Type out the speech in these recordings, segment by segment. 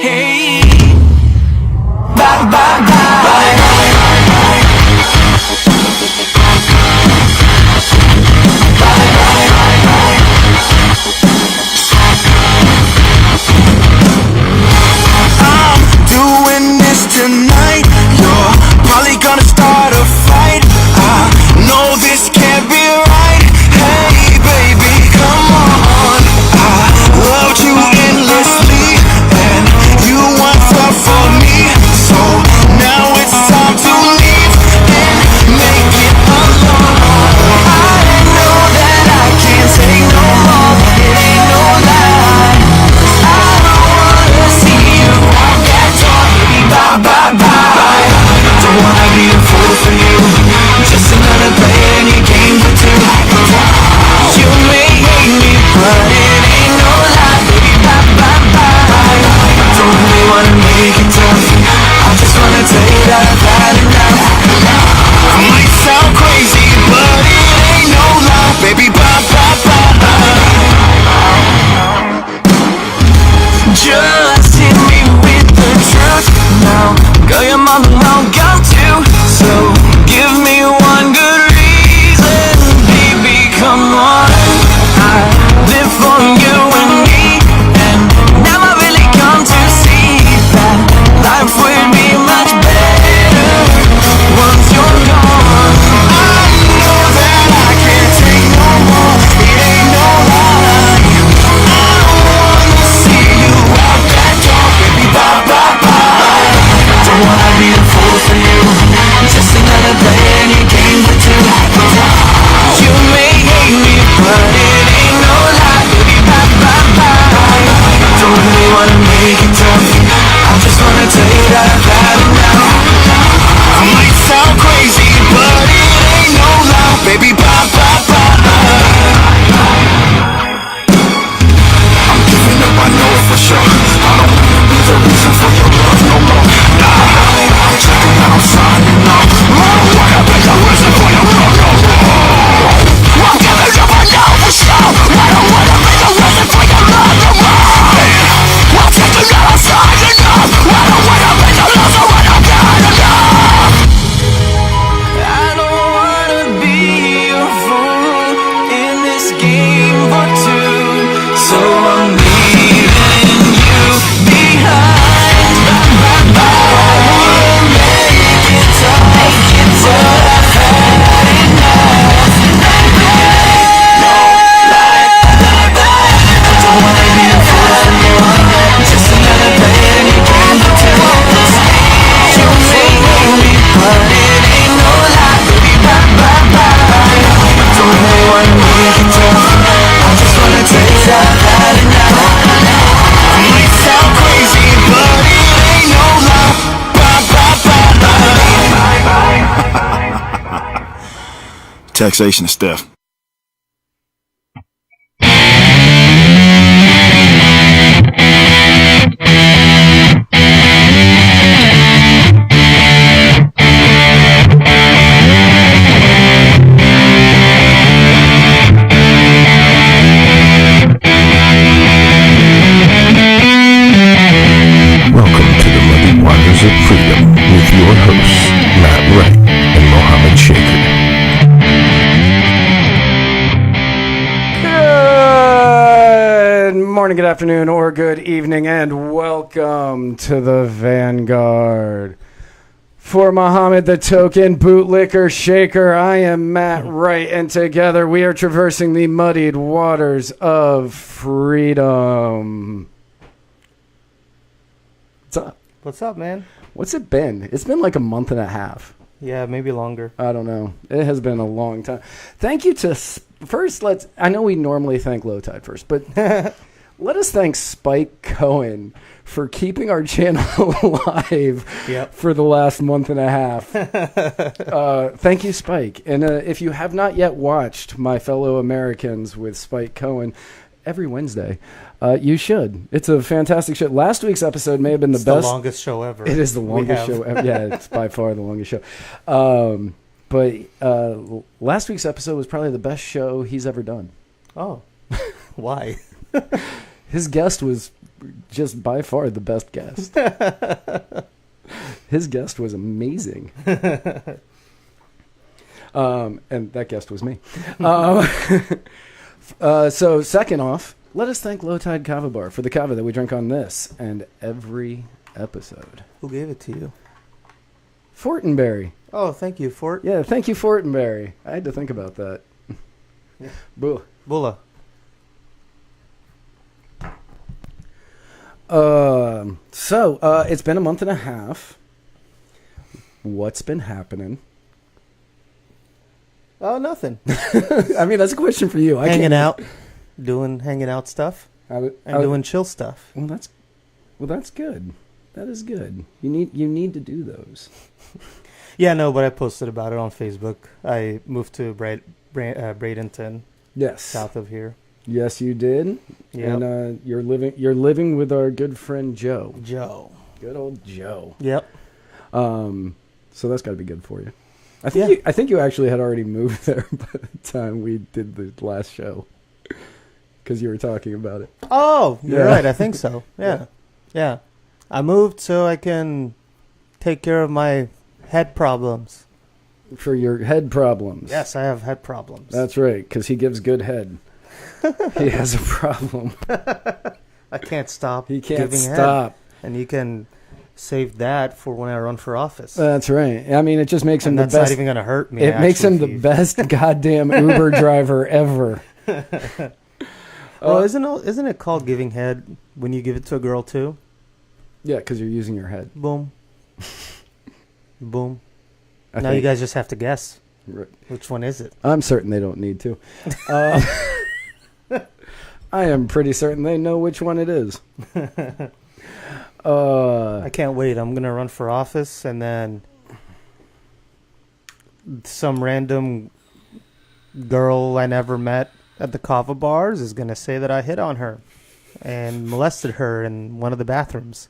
Hey, bye, bye, bye. I'm doing this tonight. You're probably gonna start a fight. I know this can't be right. Hey baby, come on. I loved you endlessly, and you weren't tough for me. So now it's time to leave and make it alone. I know that I can't take no more. It ain't no lie. I don't wanna see you out that door, baby. Bye, bye, bye. Don't wanna be a fool for you. Just another player in your game for two. You may hate me, but it ain't no lie, baby. Bye, bye, bye. Don't really wanna make it tough. I just wanna tell you that I've had enough. I might sound crazy, but it ain't no lie, baby. Bye, bye, bye. Just hit me with the truth now. Girl, your mama won't go too. So give me one good reason, baby, come on. I live for you and me, and now I really come to see that life would be much better once you're gone. I know that I can't take no more. It ain't no lie. I don't wanna see you out that door, baby. Bye, bye, bye. Don't wanna be a fool for you. Just another player in your game for two. You may hate me, but it ain't no lie, baby. Bye, bye, bye. Don't really wanna make it tough. I just wanna tell you that I've had enough. I might sound crazy, but it ain't no lie, baby. Bye, bye, bye. I'm giving up, I know it for sure. I don't wanna be the reason for your love no more. Nah, I'm checking out, I'm signing off. I don't wanna be the reason for your love no more. I'm giving up, I know for sure. I don't wanna be the reason for your love no more. I'm checking out, I'm signing off. I don't wanna be the loser when I've got enough. I don't wanna be a fool in this game for two. So I'm leaving you behind. Bye, bye, bye. I wanna make it tough, but I've had enough. No lie, bye, bye. Don't wanna be a fool for you. Just another player in your game for two. You may hate me, but it ain't no lie, baby. Bye, bye, bye. Don't really wanna make it tough. I just wanna tell you that I've had enough. I might sound crazy, but it ain't no lie. Bye, bye, bye, bye. Taxation is theft. Welcome to the Muddy Waters of Freedom with your hosts, Matt Wright and Mohammed Shaker. Good morning, good afternoon, or good evening, and welcome to the Vanguard. For Mohammed the Token Bootlicker Shaker, I am Matt Wright, and together we are traversing the muddied waters of freedom. What's up? What's up, man? What's it been? It's been like a month and a half. Yeah, maybe longer. I don't know. It has been a long time. Thank you to... First, I know we normally thank Low Tide first, but let us thank Spike Cohen for keeping our channel alive for the last month and a half. Thank you, Spike. And if you have not yet watched My Fellow Americans with Spike Cohen every Wednesday, you should. It's a fantastic show. Last week's episode may have been the best. The longest show ever. It is the longest show ever. Yeah, it's by far the longest show. But last week's episode was probably the best show he's ever done. Oh, why? His guest was just by far the best guest. His guest was amazing. And that guest was me. So second off, let us thank Low Tide Kava Bar for the kava that we drink on this and every episode. Who gave it to you? Fortenberry. Oh, thank you, Fort. Yeah, thank you, Fortenberry. I had to think about that. Yeah. Boo. Bulla. So it's been a month and a half. What's been happening? Oh, nothing. I mean, that's a question for you. Hanging out stuff, and How- doing chill stuff. Well, that's good. That is good. You need to do those. Yeah, no, but I posted about it on Facebook. I moved to Bradenton, Yes. south of here. Yes, you did. Yep. And you're living with our good friend Joe. Joe. Good old Joe. Yep. So that's got to be good for you. I think you actually had already moved there by the time we did the last show, because you were talking about it. Oh, you're Yeah. right. I think so. Yeah. I moved so I can take care of my head problems. For your head problems. Yes, I have head problems. That's right, because he gives good head. He has a problem. I can't stop. He can't giving stop. head. And you can save that for when I run for office. That's right. I mean, it just makes him and the that's best. not even going to hurt me. It makes him the actually. best goddamn Uber driver ever. Oh, isn't it called giving head when you give it to a girl too? Yeah, because you're using your head. Boom. Boom. I Now think- you guys just have to guess. Right. Which one is it? I'm certain they don't need to. I am pretty certain they know which one it is. I can't wait. I'm going to run for office, and then some random girl I never met at the kava bars is going to say that I hit on her and molested her in one of the bathrooms.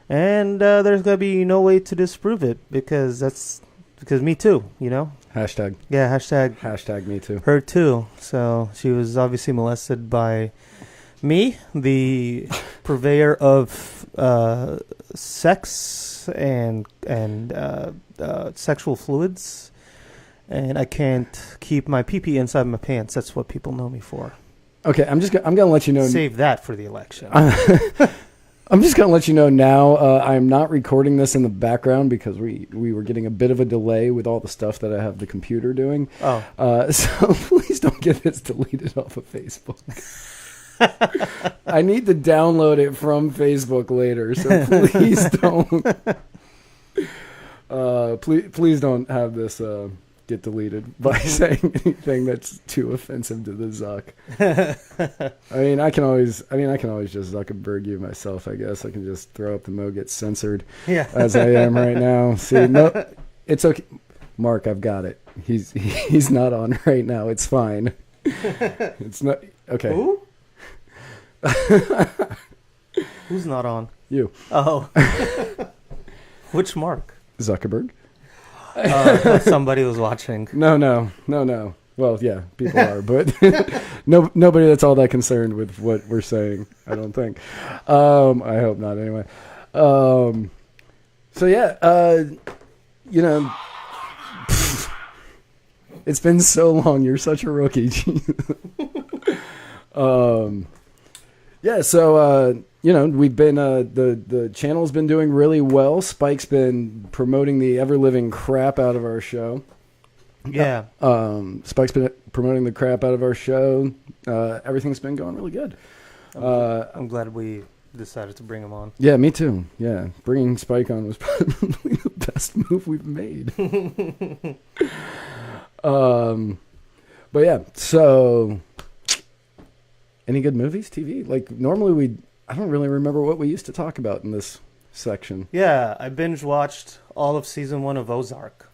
And there's going to be no way to disprove it because me too, you know? Hashtag Yeah, hashtag me too. her too. So she was obviously molested by me, the purveyor of sex and sexual fluids, and I can't keep my pee-pee inside my pants. That's what people know me for. Okay, I'm gonna let you know. Save that for the election. I'm just gonna let you know now. I'm not recording this in the background because we were getting a bit of a delay with all the stuff that I have the computer doing. Oh, So please don't get this deleted off of Facebook. I need to download it from Facebook later, so please don't. Please don't have this get deleted by saying anything that's too offensive to the Zuck. I mean, I can always just Zuckerberg you myself. I guess I can just throw up the Mo gets censored yeah. as I am right now. See, no, it's okay. Mark, I've got it. He's not on right now. It's fine. It's not okay. Who? Who's not on? You, Oh. Which Mark? Zuckerberg. Somebody was watching. No. Well, yeah, people are, but nobody that's all that concerned with what we're saying. I don't think. I hope not. Anyway. So yeah, it's been so long. You're such a rookie. Yeah. So we've been the channel's been doing really well. Spike's been promoting the ever living crap out of our show. Yeah. Spike's been promoting the crap out of our show. Everything's been going really good. I'm glad we decided to bring him on. Yeah, me too. Yeah, bringing Spike on was probably the best move we've made. But yeah, so any good movies, TV? Like normally I don't really remember what we used to talk about in this section. Yeah, I binge watched all of season 1 of Ozark.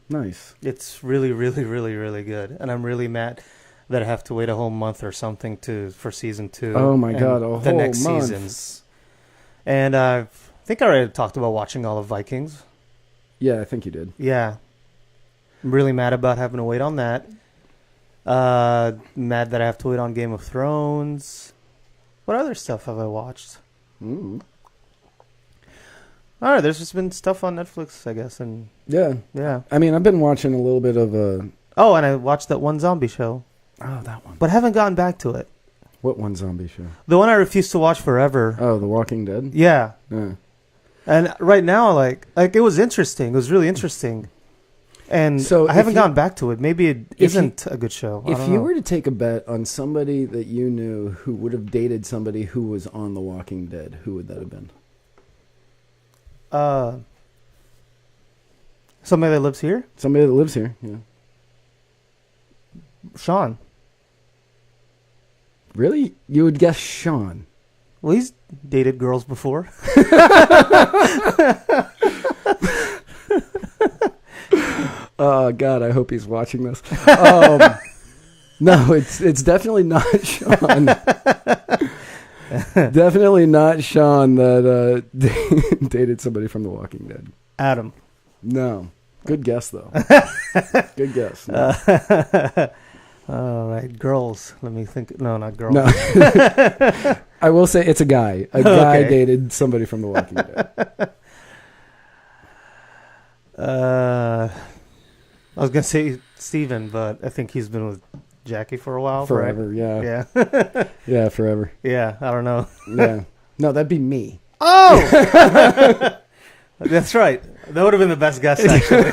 Nice. It's really, really, really, really good, and I'm really mad that I have to wait a whole month or something for season 2. Oh my and God, the whole next month. seasons. And I think I already talked about watching all of Vikings. Yeah, I think you did. Yeah, I'm really mad about having to wait on that. Mad that I have to wait on Game of Thrones. What other stuff have I watched? Mm. All right, there's just been stuff on Netflix, I guess, and Yeah. yeah. I mean, I've been watching a little bit of Oh, and I watched that one zombie show, oh, that one. but haven't gotten back to it. What one zombie show? The one I refused to watch forever. Oh, The Walking Dead? Yeah. Yeah. And right now, like it was interesting. It was really interesting. And So I haven't if you- gotten back to it. Maybe it if you- isn't a good show. I If don't you know. were to take a bet on somebody that you knew who would have dated somebody who was on The Walking Dead, who would that have been? Somebody that lives here? Somebody that lives here. Yeah. Sean. Really? You would guess Sean? Well, he's dated girls before. Oh God, I hope he's watching this. No, it's definitely not Sean. Definitely not Sean that dated somebody from The Walking Dead. Adam. No, good guess though. Good guess. No. All right, girls. Let me think. No, not girls. No. I will say it's a guy. A guy Okay. dated somebody from The Walking Dead. I was gonna say Steven, but I think he's been with Jackie for a while. Forever, right? yeah. Yeah. Yeah, forever. Yeah. I don't know. Yeah. No, that'd be me. Oh, that's right. That would have been the best guess, actually.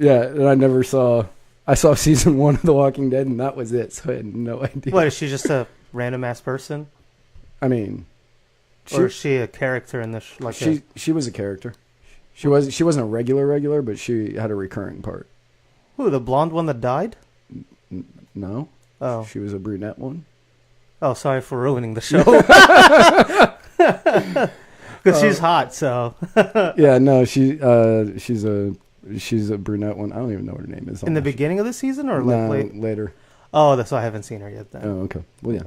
Yeah, and I saw season 1 of The Walking Dead, and that was it, so I had no idea. What, is she just a random ass person, I mean, or is she a character in this? Like she was a character. She wasn't a regular, but she had a recurring part. who, the blonde one that died? No, Oh, she was a brunette one. oh, sorry for ruining the show. Because she's hot, so Yeah, no, she's a brunette one. I don't even know what her name is. in the beginning of the season or like No, late? later. Oh, that's why I haven't seen her yet. Then, Oh, okay. Well, yeah.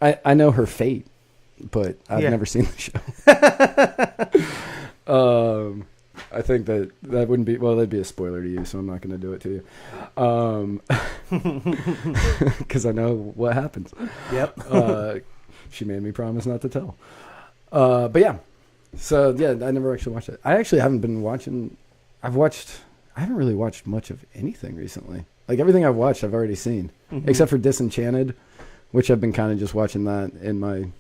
yeah. I know her fate, but I've Yeah. never seen the show. I think that wouldn't be, well, that'd be a spoiler to you, so I'm not going to do it to you. Because I know what happens. Yep. She made me promise not to tell. But yeah. So, yeah, I never actually watched it. I actually haven't been watching. I haven't really watched much of anything recently. Like, everything I've watched, I've already seen. Mhm. Except for Disenchanted, which I've been kind of just watching that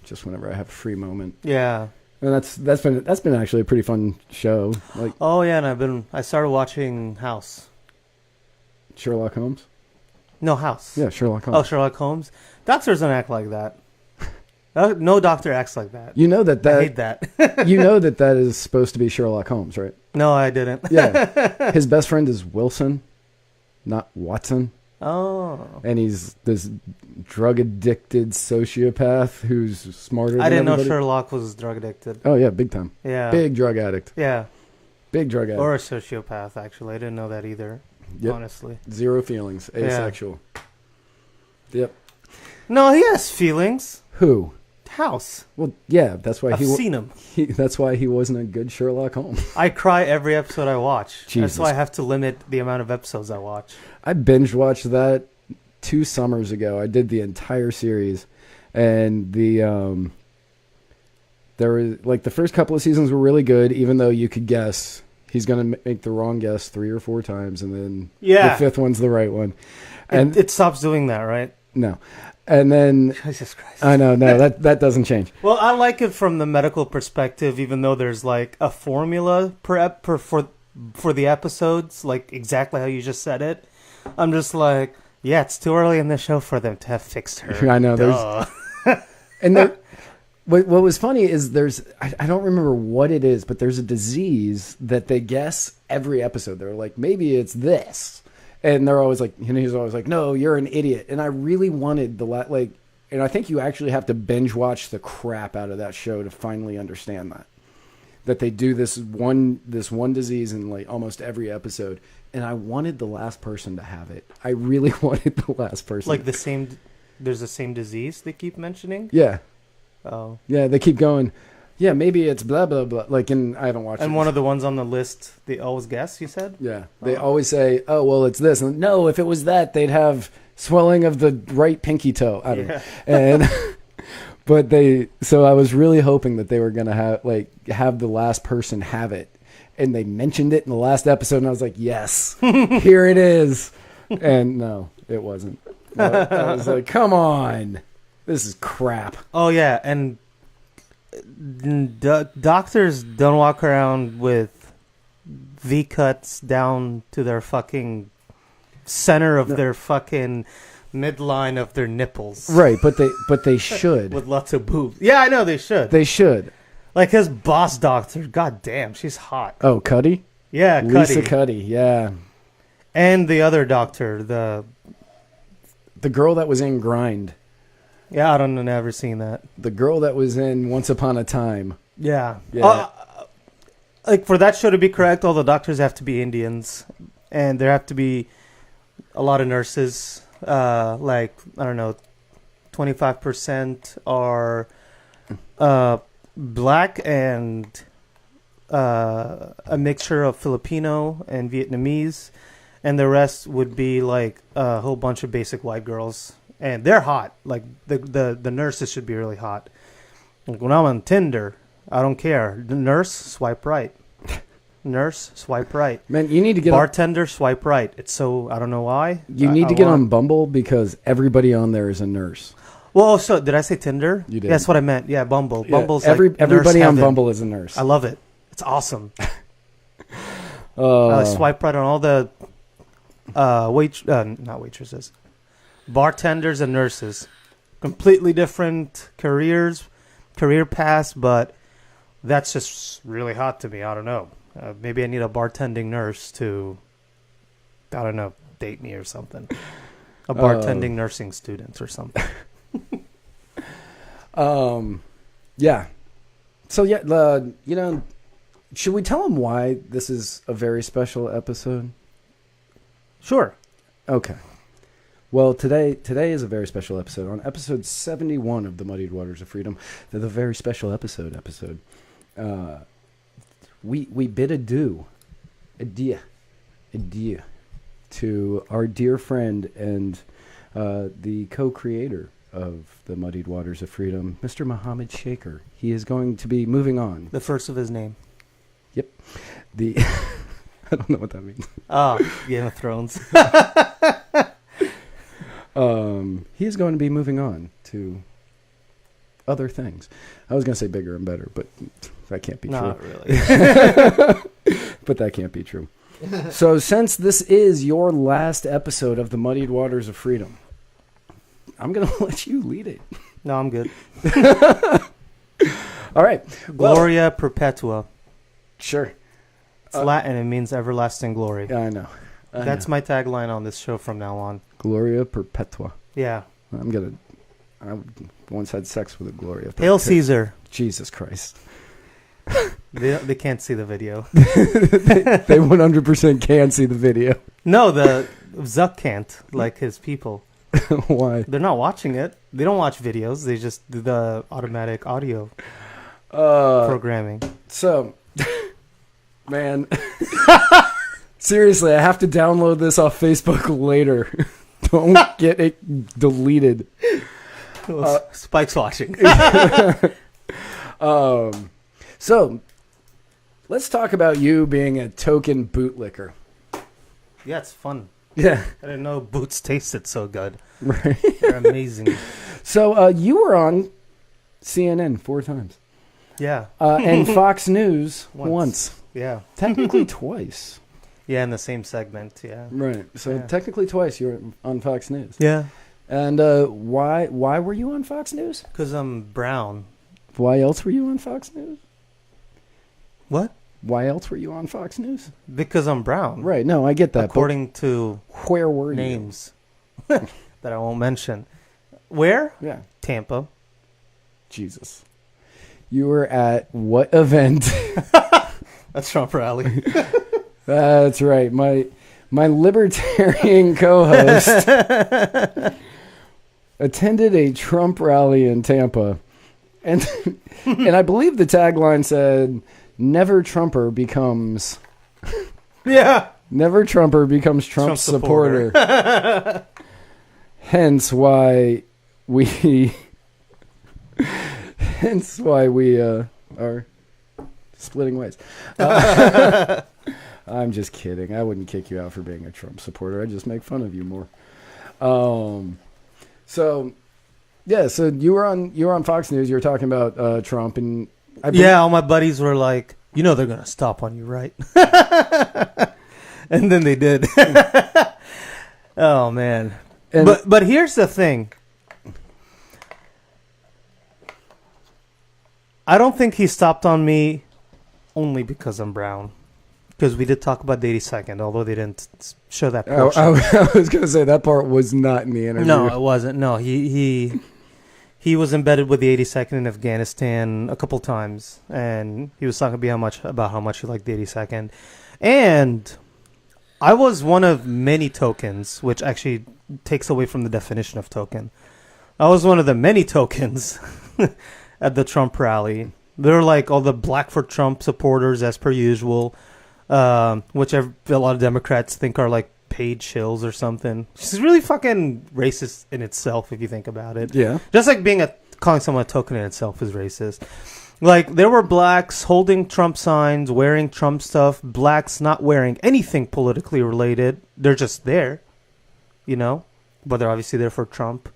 just whenever I have a free moment. Yeah. And that's been actually a pretty fun show. Like Oh yeah, and I started watching House. Sherlock Holmes. No, House. Yeah, Sherlock Holmes. Oh, Sherlock Holmes. Doctors don't act like that. No doctor acts like that. You know that I hate that. you know that is supposed to be Sherlock Holmes, right? No, I didn't. Yeah. His best friend is Wilson, not Watson. Oh. And he's this drug-addicted sociopath who's smarter than I didn't know everybody. Sherlock was drug addicted. Oh, yeah, big time. Yeah. Big drug addict. Yeah. Big drug addict. Or a sociopath, actually. I didn't know that either, Yep. honestly. Zero feelings. Yeah. Asexual. Yep. No, he has feelings. Who? House. Well, yeah, that's why I've seen him. that's why he wasn't a good Sherlock Holmes. I cry every episode I watch. Jesus. That's why I have to limit the amount of episodes I watch. I binge watched that 2 summers ago. I did the entire series, and there was like the first couple of seasons were really good, even though you could guess he's going to make the wrong guess 3 or 4 times, and then Yeah. the 5th one's the right one. And It stops doing that, right? no, and then Jesus Christ. I know no that doesn't change. Well, I like it from the medical perspective, even though there's like a formula for the episodes, like exactly how you just said it. I'm just like, yeah, it's too early in the show for them to have fixed her. I know Duh. And there, what was funny is I don't remember what it is, but there's a disease that they guess every episode. They're like, maybe it's this. And they're always like, he's always like, no, you're an idiot. And I really wanted and I think you actually have to binge watch the crap out of that show to finally understand that they do this one disease in like almost every episode. And I wanted the last person to have it. I really wanted the last person. Like there's the same disease they keep mentioning. Yeah. Oh. Yeah, they keep going, yeah, maybe it's blah, blah, blah. Like, I haven't watched it. And one of the ones on the list, they always guess, you said? Yeah. They always say, oh, well, it's this. And no, if it was that, they'd have swelling of the right pinky toe. I don't know. And so I was really hoping that they were gonna have the last person have it, and they mentioned it in the last episode, and I was like, yes, here it is. And no, it wasn't. I was like, come on, this is crap. Oh yeah, and doctors don't walk around with V cuts down to their fucking center of their fucking midline of their nipples. Right, but they should. With lots of boobs. Yeah, I know they should. They should. Like his boss doctor, god damn, she's hot. Oh, Cuddy? Yeah, Lisa Cuddy, yeah. And the other doctor, the girl that was in Grind. Yeah, I don't know, never seen that. The girl that was in Once Upon a Time. Yeah. Like for that show to be correct, all the doctors have to be Indians, and there have to be a lot of nurses. Like I don't know, 25% are black and a mixture of Filipino and Vietnamese, and the rest would be like a whole bunch of basic white girls, and they're hot. Like the nurses should be really hot. Like when I'm on Tinder, I don't care. The nurse, swipe right. Nurse, swipe right. Man, you need to get bartender, swipe right. It's so I don't know why. You need to get on Bumble because everybody on there is a nurse. Well, so did I say Tinder? You did. That's what I meant. Yeah, Bumble. Yeah, Bumble's everybody on Bumble is a nurse. I love it. It's awesome. I swipe right on all the not waitresses, bartenders and nurses. Completely different career paths, but that's just really hot to me. I don't know. Maybe I need a bartending nurse to, I don't know, date me or something. A bartending nursing student or something. Yeah. So yeah, should we tell them why this is a very special episode? Sure. Okay. Well, today is a very special episode. On episode 71 of the Muddied Waters of Freedom, the very special episode. We bid adieu to our dear friend and the co-creator of the Muddied Waters of Freedom, Mr. Muhammad Shaker. He is going to be moving on. The first of his name. Yep. I don't know what that means. Oh, Game of Thrones. He is going to be moving on to other things. I was going to say bigger and better, but that can't be true. Not really. But that can't be true. So since this is your last episode of the Muddied Waters of Freedom, I'm going to let you lead it. No, I'm good. All right. Gloria Perpetua. Sure. It's Latin. It means everlasting glory. Yeah, I know. That's my tagline on this show from now on. Gloria Perpetua. Yeah. I once had sex with a Gloria. Hail Caesar. Jesus Christ. They can't see the video. They 100% can see the video. No, the Zuck can't, like his people. Why? They're not watching it. They don't watch videos. They just do the automatic audio programming. So, man, seriously, I have to download this off Facebook later. Don't get it deleted. Spike's watching. So, let's talk about you being a token bootlicker. Yeah, it's fun. Yeah. I didn't know boots tasted so good. Right. They're amazing. So, you were on CNN 4 times. Yeah. And Fox News once. Yeah. Technically twice. Yeah, in the same segment, yeah. Right. So, yeah. Technically twice you were on Fox News. Yeah. And why were you on Fox News? Because I'm brown. Why else were you on Fox News? What? Why else were you on Fox News? Because I'm brown. Right. No, I get that. According to where were names that I won't mention. Where? Yeah. Tampa. Jesus. You were at what event? That's Trump rally. That's right. My libertarian co-host attended a Trump rally in Tampa. And I believe the tagline said, "Never Trumper becomes yeah. Never Trumper becomes Trump supporter." Hence why we are splitting ways. I'm just kidding. I wouldn't kick you out for being a Trump supporter. I'd just make fun of you more. So you were on Fox News. You were talking about Trump, and all my buddies were like, they're gonna stop on you, right? And then they did. Oh man. But here's the thing. I don't think he stopped on me only because I'm brown. Because we did talk about the 82nd, although they didn't show that portion. I was going to say that part was not in the interview. No, it wasn't. No, he was embedded with the 82nd in Afghanistan a couple times, and he was talking about how much he liked the 82nd. And I was one of many tokens, which actually takes away from the definition of token. I was one of the many tokens at the Trump rally. They're like all the Black for Trump supporters, as per usual. Which a lot of Democrats think are like paid shills or something. It's really fucking racist in itself if you think about it. Yeah. Just like calling someone a token in itself is racist. Like, there were blacks holding Trump signs, wearing Trump stuff, blacks not wearing anything politically related. They're just there, but they're obviously there for Trump.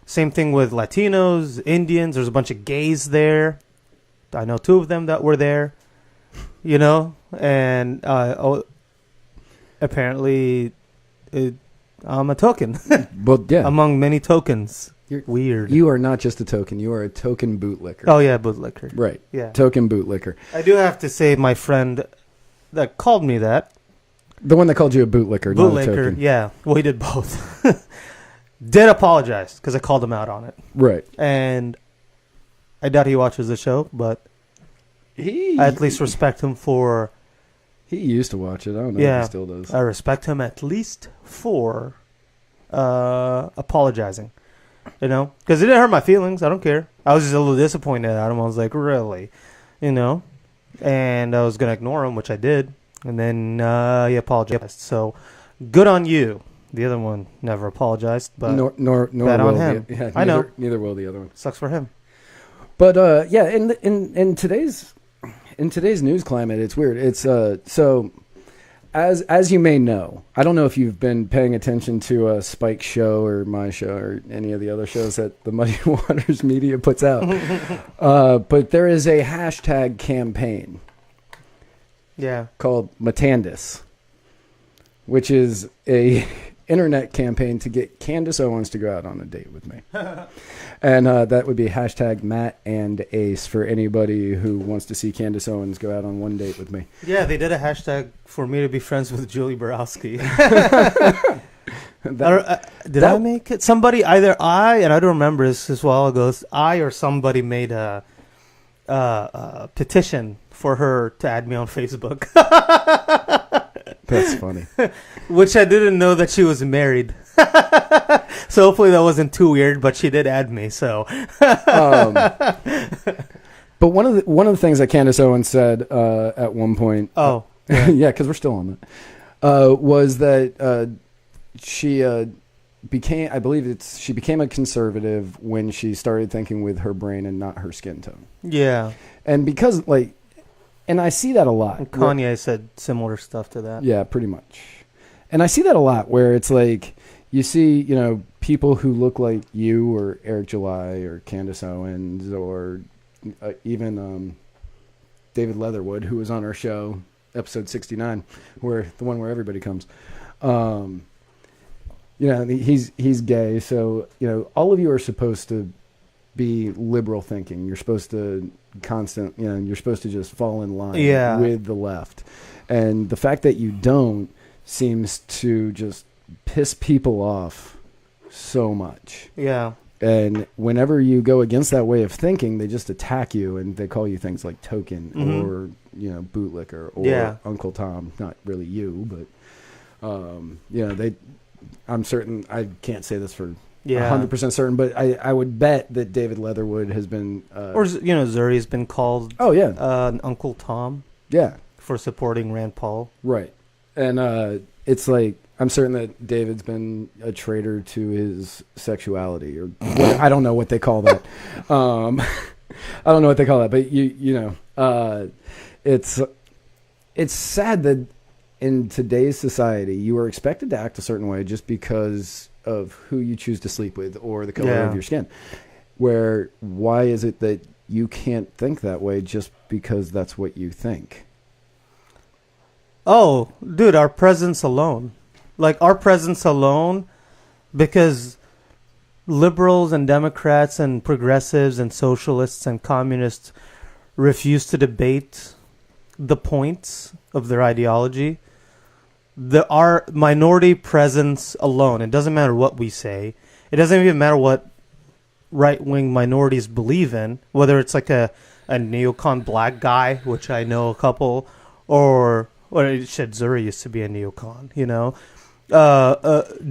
Same thing with Latinos, Indians. There's a bunch of gays there. I know 2 of them that were there. And apparently I'm a token. But yeah, among many tokens. Weird. You are not just a token. You are a token bootlicker. Oh, yeah, bootlicker. Right. Yeah. Token bootlicker. I do have to say, my friend that called me that. The one that called you a bootlicker, not a token. Yeah. Well, he did both. Did apologize because I called him out on it. Right. And I doubt he watches the show, but I at least respect him for... He used to watch it. I don't know if he still does. I respect him at least for apologizing. Because it didn't hurt my feelings. I don't care. I was just a little disappointed at him. I was like, really? And I was going to ignore him, which I did. And then he apologized. So, good on you. The other one never apologized, but nor bad on him. I know. Neither will the other one. Sucks for him. But in today's news climate, it's weird. It's so as you may know, I don't know if you've been paying attention to Spike's show or my show or any of the other shows that the Muddy Waters Media puts out. But there is a hashtag campaign. Yeah. Called Matandis, which is a internet campaign to get Candace Owens to go out on a date with me. And that would be hashtag Matt and Ace for anybody who wants to see Candace Owens go out on one date with me. Yeah, they did a hashtag for me to be friends with Julie Borowski. Did I make it? Somebody, either I don't remember this as well ago, I or somebody made a petition for her to add me on Facebook. That's funny. Which I didn't know that she was married. So hopefully that wasn't too weird, but she did add me, so. But one of the things that Candace Owens said at one point. Oh. Yeah, because we're still on that. Was that she became, I believe she became a conservative when she started thinking with her brain and not her skin tone. Yeah. And because, and I see that a lot. And Kanye said similar stuff to that. Yeah, pretty much. And I see that a lot where it's like, you see, people who look like you or Eric July or Candace Owens or even David Leatherwood, who was on our show, episode 69, the one where everybody comes. He's gay, so, all of you are supposed to be liberal thinking. You're supposed to you're supposed to just fall in line with the left. And the fact that you don't seems to just piss people off so much. Yeah. And whenever you go against that way of thinking, they just attack you and they call you things like token or, bootlicker or Uncle Tom. Not really you, but, I'm certain, I can't say this for 100% certain, but I would bet that David Leatherwood has been... or, Zuri's been called... Oh, yeah. Uncle Tom. Yeah. For supporting Rand Paul. Right. And it's like I'm certain that David's been a traitor to his sexuality, or I don't know what they call that. I don't know what they call that, but it's sad that in today's society you are expected to act a certain way just because of who you choose to sleep with or the color of your skin. Why is it that you can't think that way just because that's what you think? Oh, dude, our presence alone. Like, our presence alone, because liberals and Democrats and progressives and socialists and communists refuse to debate the points of their ideology. Our minority presence alone, it doesn't matter what we say. It doesn't even matter what right-wing minorities believe in, whether it's like a neocon black guy, which I know a couple, or Zuri used to be a neocon,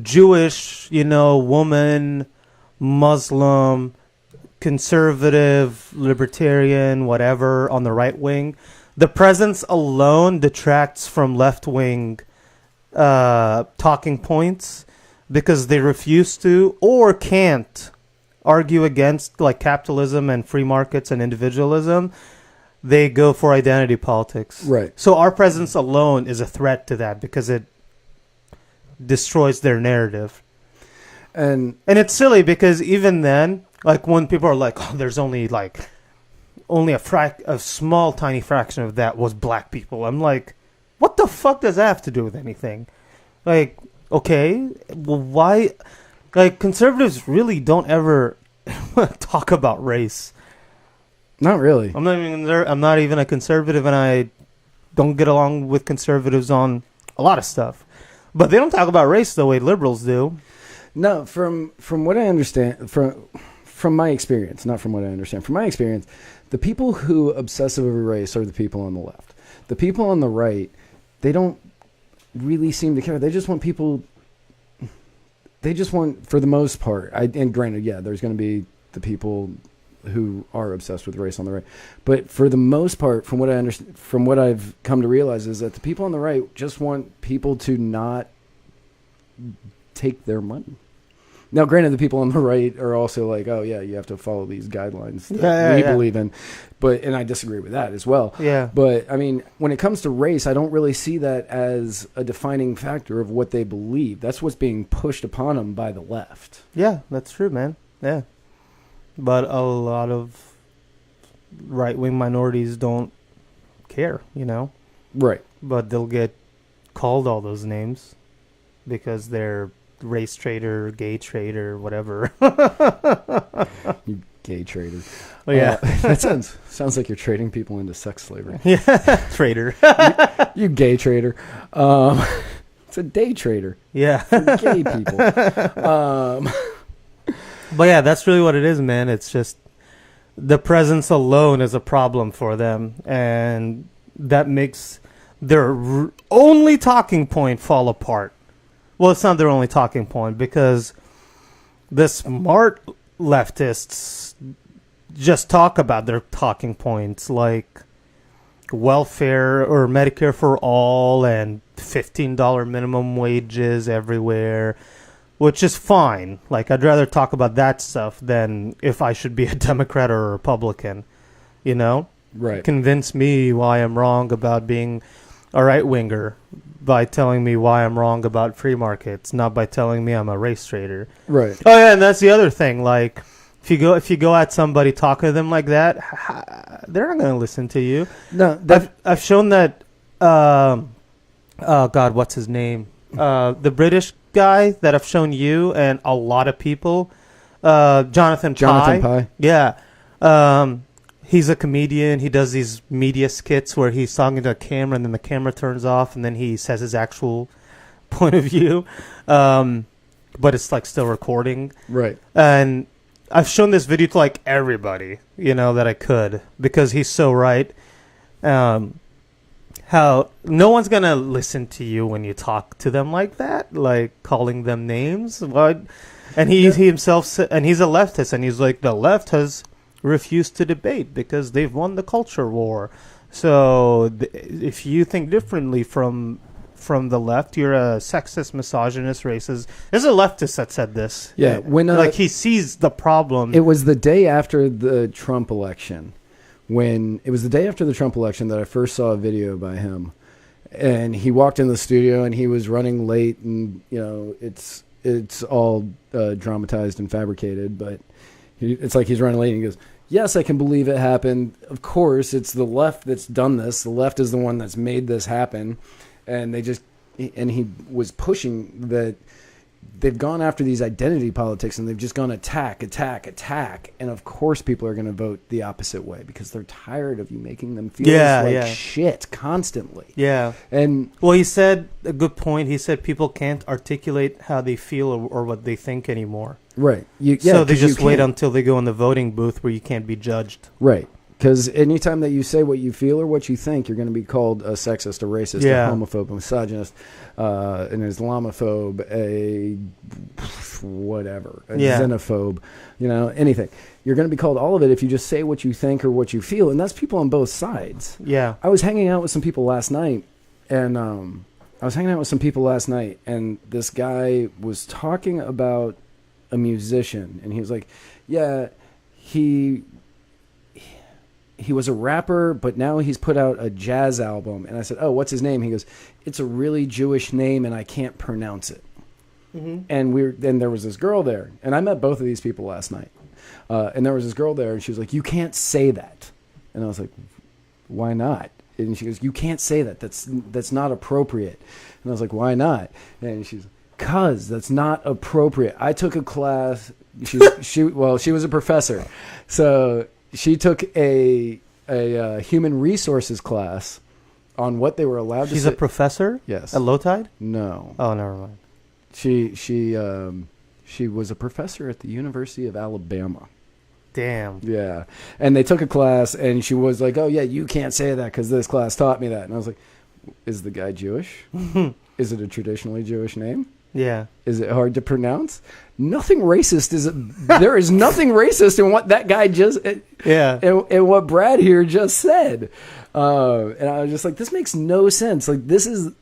Jewish, woman, Muslim, conservative, libertarian, whatever, on the right wing. The presence alone detracts from left-wing talking points because they refuse to or can't argue against like capitalism and free markets and individualism. They go for identity politics. Right. So our presence alone is a threat to that because it destroys their narrative. And it's silly because even then, like when people are like, oh, there's only a small tiny fraction of that was black people. I'm like, what the fuck does that have to do with anything? Like, okay, well, why? Like, conservatives really don't ever talk about race. Not really. I'm not even a conservative, and I don't get along with conservatives on a lot of stuff. But they don't talk about race the way liberals do. No, from what I understand, from my experience, not from what I understand, from my experience, the people who obsess over race are the people on the left. The people on the right, they don't really seem to care. They just want people. They just want, for the most part, and granted, yeah, there's going to be the people who are obsessed with race on the right, but for the most part, from what I understand, from what I've come to realize, is that the people on the right just want people to not take their money. Now, granted, the people on the right are also like, oh yeah, you have to follow these guidelines that we believe in, and I disagree with that as well. Yeah. But I mean, when it comes to race, I don't really see that as a defining factor of what they believe. That's what's being pushed upon them by the left. Yeah, that's true, man. Yeah. But a lot of right-wing minorities don't care, Right. But they'll get called all those names because they're race traitor, gay traitor, whatever. You gay traitor. Oh, yeah. That sounds like you're trading people into sex slavery. Yeah, traitor. you gay trader. It's a day trader. Yeah. For gay people. But yeah, that's really what it is, man. It's just the presence alone is a problem for them, and that makes their only talking point fall apart. Well, it's not their only talking point because the smart leftists just talk about their talking points like welfare or Medicare for all and $15 minimum wages everywhere, which is fine. Like, I'd rather talk about that stuff than if I should be a Democrat or a Republican, Right. Convince me why I'm wrong about being a right-winger by telling me why I'm wrong about free markets, not by telling me I'm a race traitor. Right. Oh yeah, and that's the other thing. Like, if you go at somebody talking to them like that, they're not going to listen to you. No, I've shown that. Oh God, what's his name? The British guy that I've shown you and a lot of people. Jonathan Pye. Yeah. He's a comedian. He does these media skits where he's talking to a camera and then the camera turns off and then he says his actual point of view. But it's like still recording. Right. And I've shown this video to like everybody, that I could because he's so right. How no one's going to listen to you when you talk to them like that, like calling them names. What? And he himself, and he's a leftist and he's like, the left has refused to debate because they've won the culture war. So if you think differently from from the left, you're a sexist, misogynist, racist. There's a leftist that said this. Yeah, when like he sees the problem. it was the day after the Trump election. When it was the day after the Trump election that I first saw a video by him, and he walked in the studio and he was running late, and it's all dramatized and fabricated, but it's like he's running late and he goes, yes, I can believe it happened. Of course, it's the left that's done this. The left is the one that's made this happen. And he was pushing that they've gone after these identity politics and they've just gone attack. And of course people are going to vote the opposite way because they're tired of you making them feel like shit constantly. Yeah. And well, he said a good point. He said people can't articulate how they feel or what they think anymore. right. So they just wait until they go in the voting booth where you can't be judged. Right. Because anytime that you say what you feel or what you think, you're going to be called a sexist, a racist, a homophobe, a misogynist, an Islamophobe, a whatever, a xenophobe, anything. You're going to be called all of it if you just say what you think or what you feel. And that's people on both sides. Yeah. I was hanging out with some people last night, and this guy was talking about a musician, and he was like, yeah, he was a rapper, but now he's put out a jazz album. And I said, oh, what's his name? He goes, it's a really Jewish name, and I can't pronounce it. Mm-hmm. And there was this girl there, and I met both of these people last night. And there was this girl there, and she was like, you can't say that. And I was like, why not? And she goes, you can't say that. That's not appropriate. And I was like, why not? And she's, cause that's not appropriate. I took a class. She was a professor, so she took a human resources class on what they were allowed to say. She's a professor? Yes. At Low Tide? No. Oh, never mind. She was a professor at the University of Alabama. Damn. Yeah. And they took a class, and she was like, oh, yeah, you can't say that because this class taught me that. And I was like, is the guy Jewish? Is it a traditionally Jewish name? Yeah. Is it hard to pronounce? Nothing racist there is nothing racist in what that guy just and what Brad here just said. And I was just like, this makes no sense. Like, this is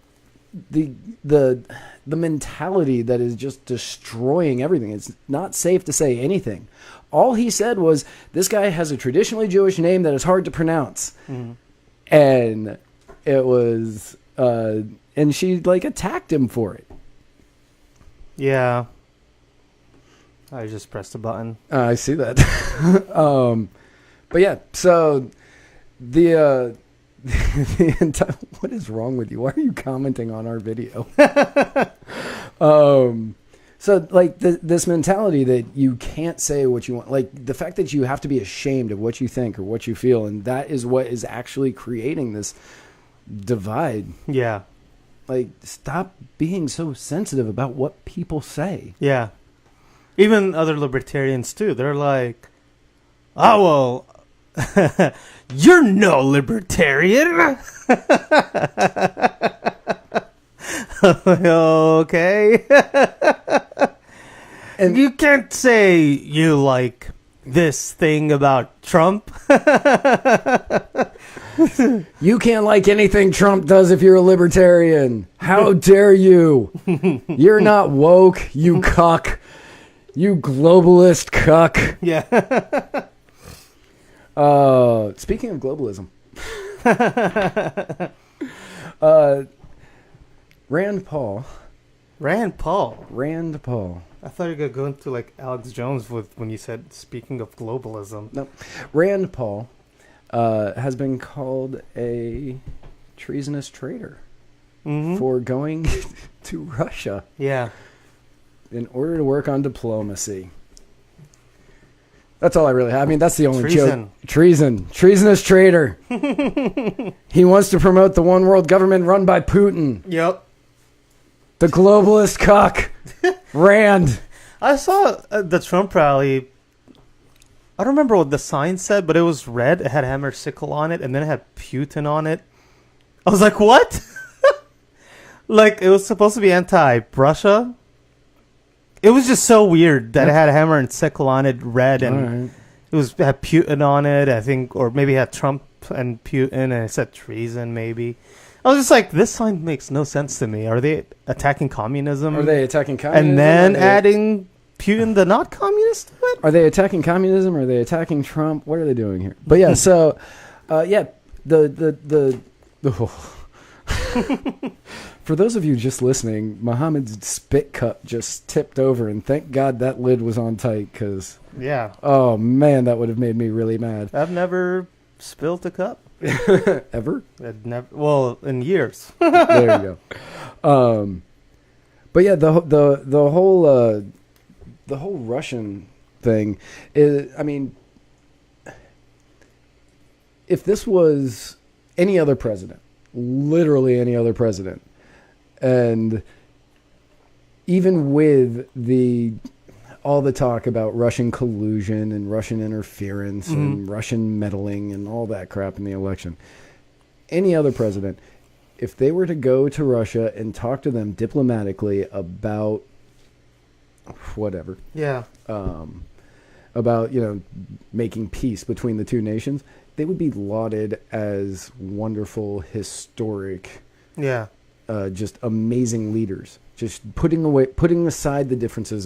the mentality that is just destroying everything. It's not safe to say anything. All he said was, this guy has a traditionally Jewish name that is hard to pronounce. Mm-hmm. And it was and she like attacked him for it. Yeah. I just pressed a button. I see that. But yeah, so the what is wrong with you? Why are you commenting on our video? So like this mentality that you can't say what you want, like the fact that you have to be ashamed of what you think or what you feel, and that is what is actually creating this divide. Yeah. Like, stop being so sensitive about what people say. Yeah. Even other libertarians, too. They're like, oh, well, you're no libertarian. Okay. And you can't say you like this thing about Trump. You can't like anything Trump does if you're a libertarian. How dare you? You're not woke, you cuck. You globalist cuck. Yeah. Speaking of globalism. Rand Paul. Rand Paul. I thought you were going to go into like Alex Jones when you said speaking of globalism. No. Rand Paul has been called a treasonous traitor for going to Russia. Yeah. In order to work on diplomacy. That's all I really have. I mean, that's the only joke. Treasonous traitor. He wants to promote the one world government run by Putin. Yep. The globalist cock. Rand. I saw the Trump rally. I don't remember what the sign said, but it was red. It had hammer sickle on it, and then it had Putin on it. I was like, what? Like, it was supposed to be anti-Russia. It was just so weird that it had a hammer and sickle on it, red, and it had Putin on it, I think, or maybe it had Trump and Putin, and it said treason, maybe. I was just like, this sign makes no sense to me. Are they attacking communism? Are they attacking communism? And then Are they- adding Putin, the not communist, to it? Are they attacking communism? Are they attacking Trump? What are they doing here? But yeah, so the for those of you just listening, Mohammed's spit cup just tipped over, and thank God that lid was on tight, because Yeah. oh man, that would have made me really mad. I've never spilled a cup. Ever? I'd never. Well, in years. There you go. But yeah, the whole Russian thing is, I mean, if this was any other president, literally any other president, and even with all the talk about Russian collusion and Russian interference and Russian meddling and all that crap in the election, any other president, if they were to go to Russia and talk to them diplomatically about whatever, Yeah. about, making peace between the two nations, they would be lauded as wonderful, historic, Yeah. just amazing leaders. Just putting aside the differences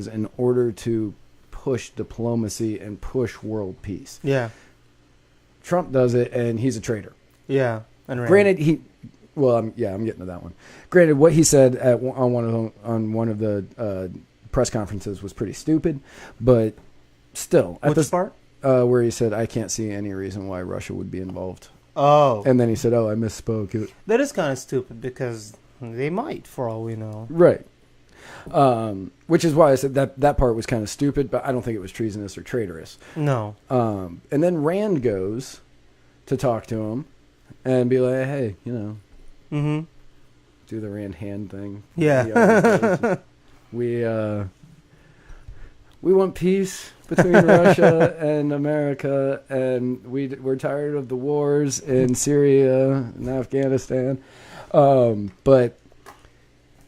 in order to push diplomacy and push world peace. Yeah. Trump does it, and he's a traitor. Yeah. And Granted, I'm getting to that one. Granted, what he said on one of the press conferences was pretty stupid, but still, at Which part? Where he said, "I can't see any reason why Russia would be involved," Oh. and then he said, "Oh, I misspoke." That is kind of stupid because they might, for all we know. Right. Which is why I said that part was kind of stupid, but I don't think it was treasonous or traitorous. No. And then Rand goes to talk to him and be like, "Hey, Mm-hmm. do the Rand hand thing." Yeah. We want peace between Russia and America, and we're tired of the wars in Syria and Afghanistan. But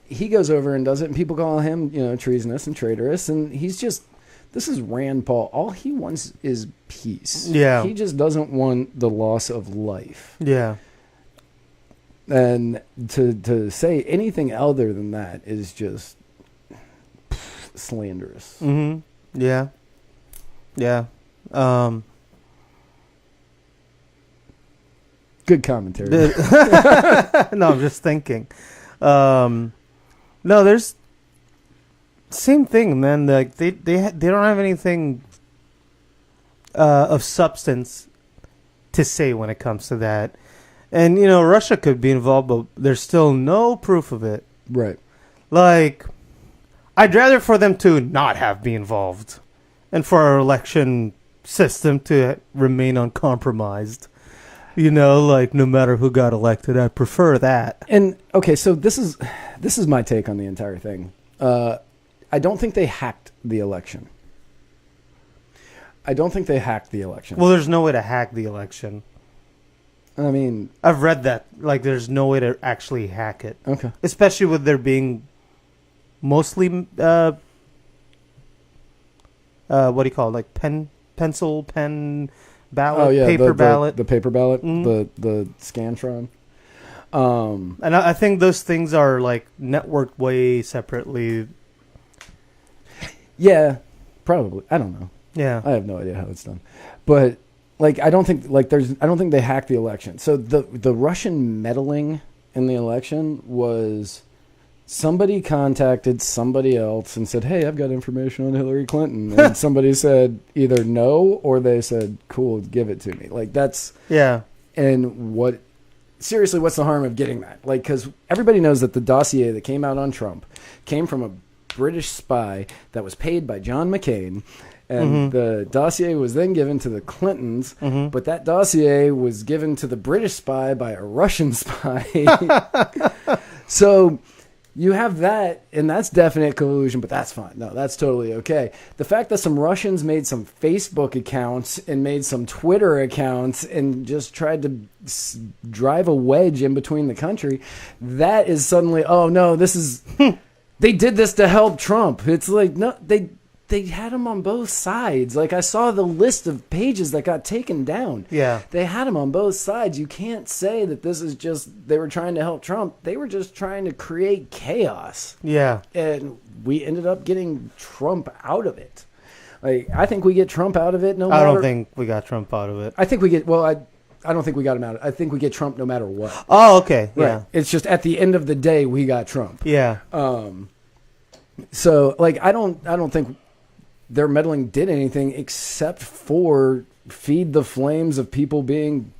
he goes over and does it, and people call him, treasonous and traitorous, and this is Rand Paul. All he wants is peace. Yeah. He just doesn't want the loss of life. Yeah. And to say anything other than that is just slanderous. Mm-hmm. Yeah. Yeah. Good commentary. No, I'm just thinking. No, there's same thing, man. Like they don't have anything of substance to say when it comes to that. And Russia could be involved, but there's still no proof of it. Right. Like, I'd rather for them to not have been involved, and for our election system to remain uncompromised. Like no matter who got elected, I prefer that. And okay, so this is my take on the entire thing. I don't think they hacked the election. Well, there's no way to hack the election. I mean, I've read that. Like, there's no way to actually hack it. okay. Especially with there being mostly, what do you call it? Like pen ballot, paper ballot. the paper ballot, Mhm. the Scantron. And I think those things are like networked way separately. Yeah, probably. I don't know. Yeah. I have no idea how it's done, but I don't think they hacked the election. So the Russian meddling in the election was somebody contacted somebody else and said, "Hey, I've got information on Hillary Clinton," and somebody said either no or they said, "Cool, give it to me." That's Yeah. and seriously, what's the harm of getting that? Because everybody knows that the dossier that came out on Trump came from a British spy that was paid by John McCain. And the dossier was then given to the Clintons, but that dossier was given to the British spy by a Russian spy. So you have that, and that's definite collusion, but that's fine. No, that's totally okay. The fact that some Russians made some Facebook accounts and made some Twitter accounts and just tried to drive a wedge in between the country, that is suddenly, oh no, this is... They did this to help Trump. It's like, no, they had them on both sides. Like, I saw the list of pages that got taken down. Yeah. They had them on both sides. You can't say that this is just they were trying to help Trump. They were just trying to create chaos. Yeah. And we ended up getting Trump out of it. Like, I think we get Trump out of it no matter. I don't think we got Trump out of it. I think we get, well, I don't think we got him out of it. I think we get Trump no matter what. Oh, okay. Right. Yeah. It's just at the end of the day, we got Trump. Yeah. So, like, I don't think their meddling did anything except for feed the flames of people being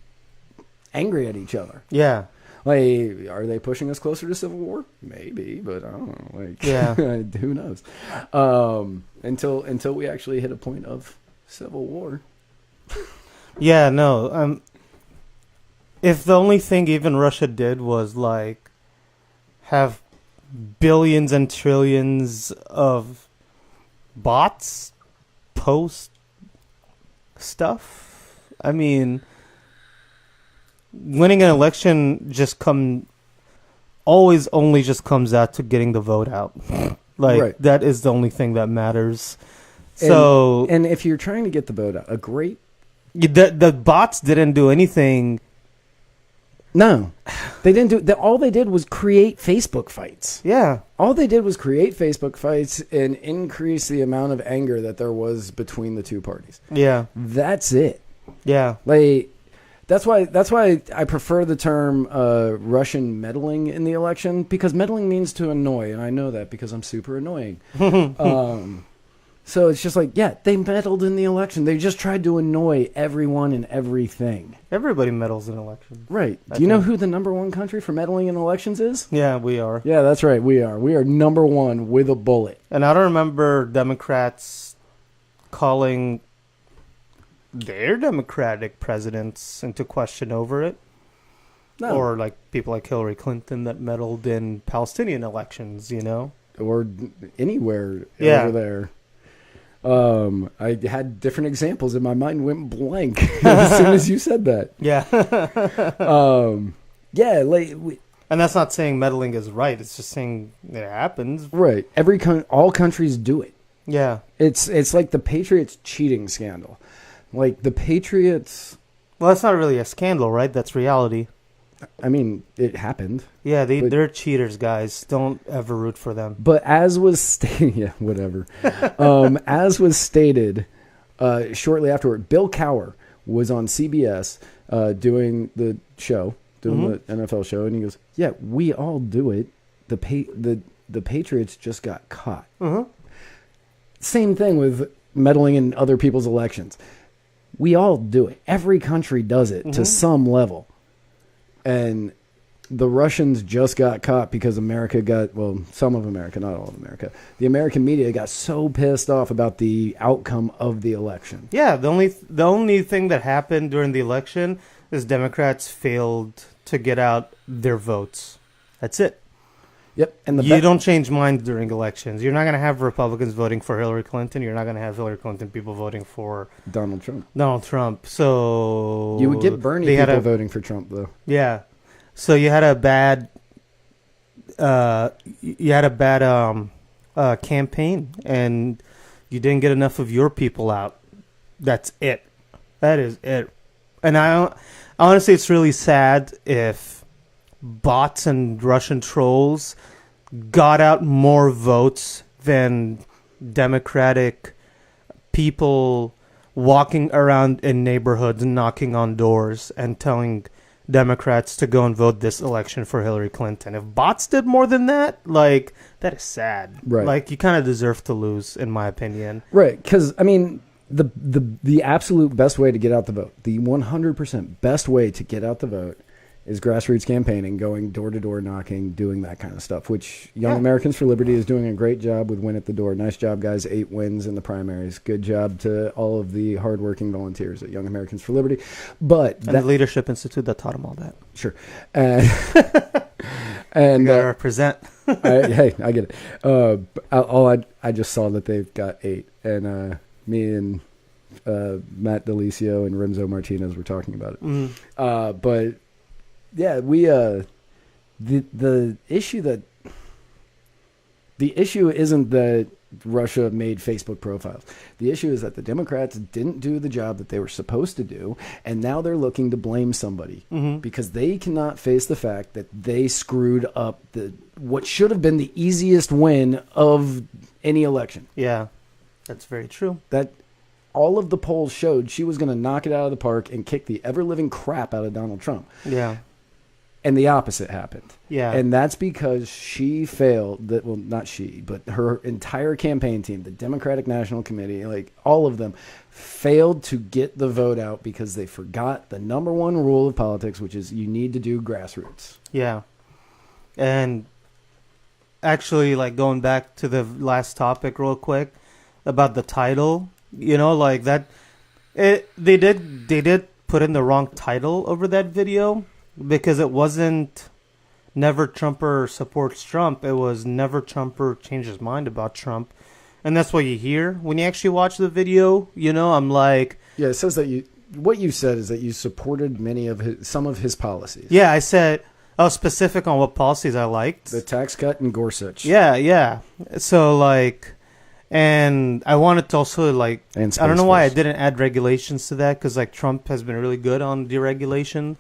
angry at each other. Yeah. Like, are they pushing us closer to civil war? Maybe, but I don't know. Like, Yeah. who knows? Until we actually hit a point of civil war. Yeah, no. If the only thing even Russia did was, like, have billions and trillions of bots post stuff, I mean, winning an election always only just comes out to getting the vote out. Like, Right. that is the only thing that matters. And, So, and if you're trying to get the vote out, the bots didn't do anything. No, they didn't do. All they did was create Facebook fights. Yeah. All they did was create Facebook fights and increase the amount of anger that there was between the two parties. Yeah. That's it. Yeah. Like, that's why I prefer the term Russian meddling in the election, because meddling means to annoy, and I know that because I'm super annoying. So it's just like, yeah, they meddled in the election. They just tried to annoy everyone and everything. Everybody meddles in elections. Right. I Do you know think. who the number one country for meddling in elections is? Yeah, we are. Yeah, that's right. We are. We are number one with a bullet. And I don't remember Democrats calling their Democratic presidents into question over it. No. Or like people like Hillary Clinton that meddled in Palestinian elections, you know? Or anywhere Yeah. over there. I had different examples and my mind went blank as soon as you said that. Yeah. Yeah, like And that's not saying meddling is right. It's just saying it happens. right. All countries do it. Yeah. It's like the Patriots cheating scandal. Like the Patriots, Well, that's not really a scandal, right? That's reality. I mean, it happened. Yeah, But- they're cheaters, guys. Don't ever root for them. But as was stated, yeah, whatever. As was stated shortly afterward, Bill Cowher was on CBS doing the show, doing the NFL show, and he goes, "Yeah, we all do it. The Patriots just got caught." Same thing with meddling in other people's elections. We all do it. Every country does it to some level. And the Russians just got caught because America got, well, some of America, not all of America. The American media got so pissed off about the outcome of the election. Yeah, the only thing that happened during the election is Democrats failed to get out their votes. That's it. Yep. And You don't change minds during elections. You're not going to have Republicans voting for Hillary Clinton. You're not going to have Hillary Clinton people voting for Donald Trump. Donald Trump. So You would get Bernie they had people a- voting for Trump, though. Yeah. So you had a bad campaign, and you didn't get enough of your people out. That's it. That is it. And honestly, it's really sad if bots and Russian trolls got out more votes than Democratic people walking around in neighborhoods, knocking on doors, and telling Democrats to go and vote this election for Hillary Clinton. If bots did more than that, like, that is sad. Right. Like, you kind of deserve to lose, in my opinion. Right. Because, I mean, the absolute best way to get out the vote, the 100% best way to get out the vote is grassroots campaigning, going door-to-door knocking, doing that kind of stuff, which Young Americans for Liberty is doing a great job with Win at the Door. Nice job, guys. 8 wins in the primaries. Good job to all of the hardworking volunteers at Young Americans for Liberty. But And the Leadership Institute that taught them all that. Sure. And, and You gotta represent. hey, I get it. I just saw that they've got 8. And me and Matt Delicio and Remzo Martinez were talking about it. But... yeah, we the issue isn't that Russia made Facebook profiles. The issue is that the Democrats didn't do the job that they were supposed to do, and now they're looking to blame somebody because they cannot face the fact that they screwed up what should have been the easiest win of any election. Yeah, that's very true. That all of the polls showed she was going to knock it out of the park and kick the ever-living crap out of Donald Trump. Yeah. And the opposite happened. Yeah. And that's because she failed, well, not she, but her entire campaign team, the Democratic National Committee, like all of them, failed to get the vote out because they forgot the number one rule of politics, which is you need to do grassroots. Yeah. And actually, like going back to the last topic real quick about the title, you know, like that, they did put in the wrong title over that video. Because it wasn't Never Trumper Supports Trump. It was Never Trumper Changes Mind About Trump. And that's what you hear when you actually watch the video. You know, I'm like... Yeah, it says that what you said is that you supported some of his policies. Yeah, I said... I was specific on what policies I liked. The tax cut and Gorsuch. Yeah. So, like... And I wanted to also, like... I don't know why I didn't add regulations to that. Because, like, Trump has been really good on deregulation.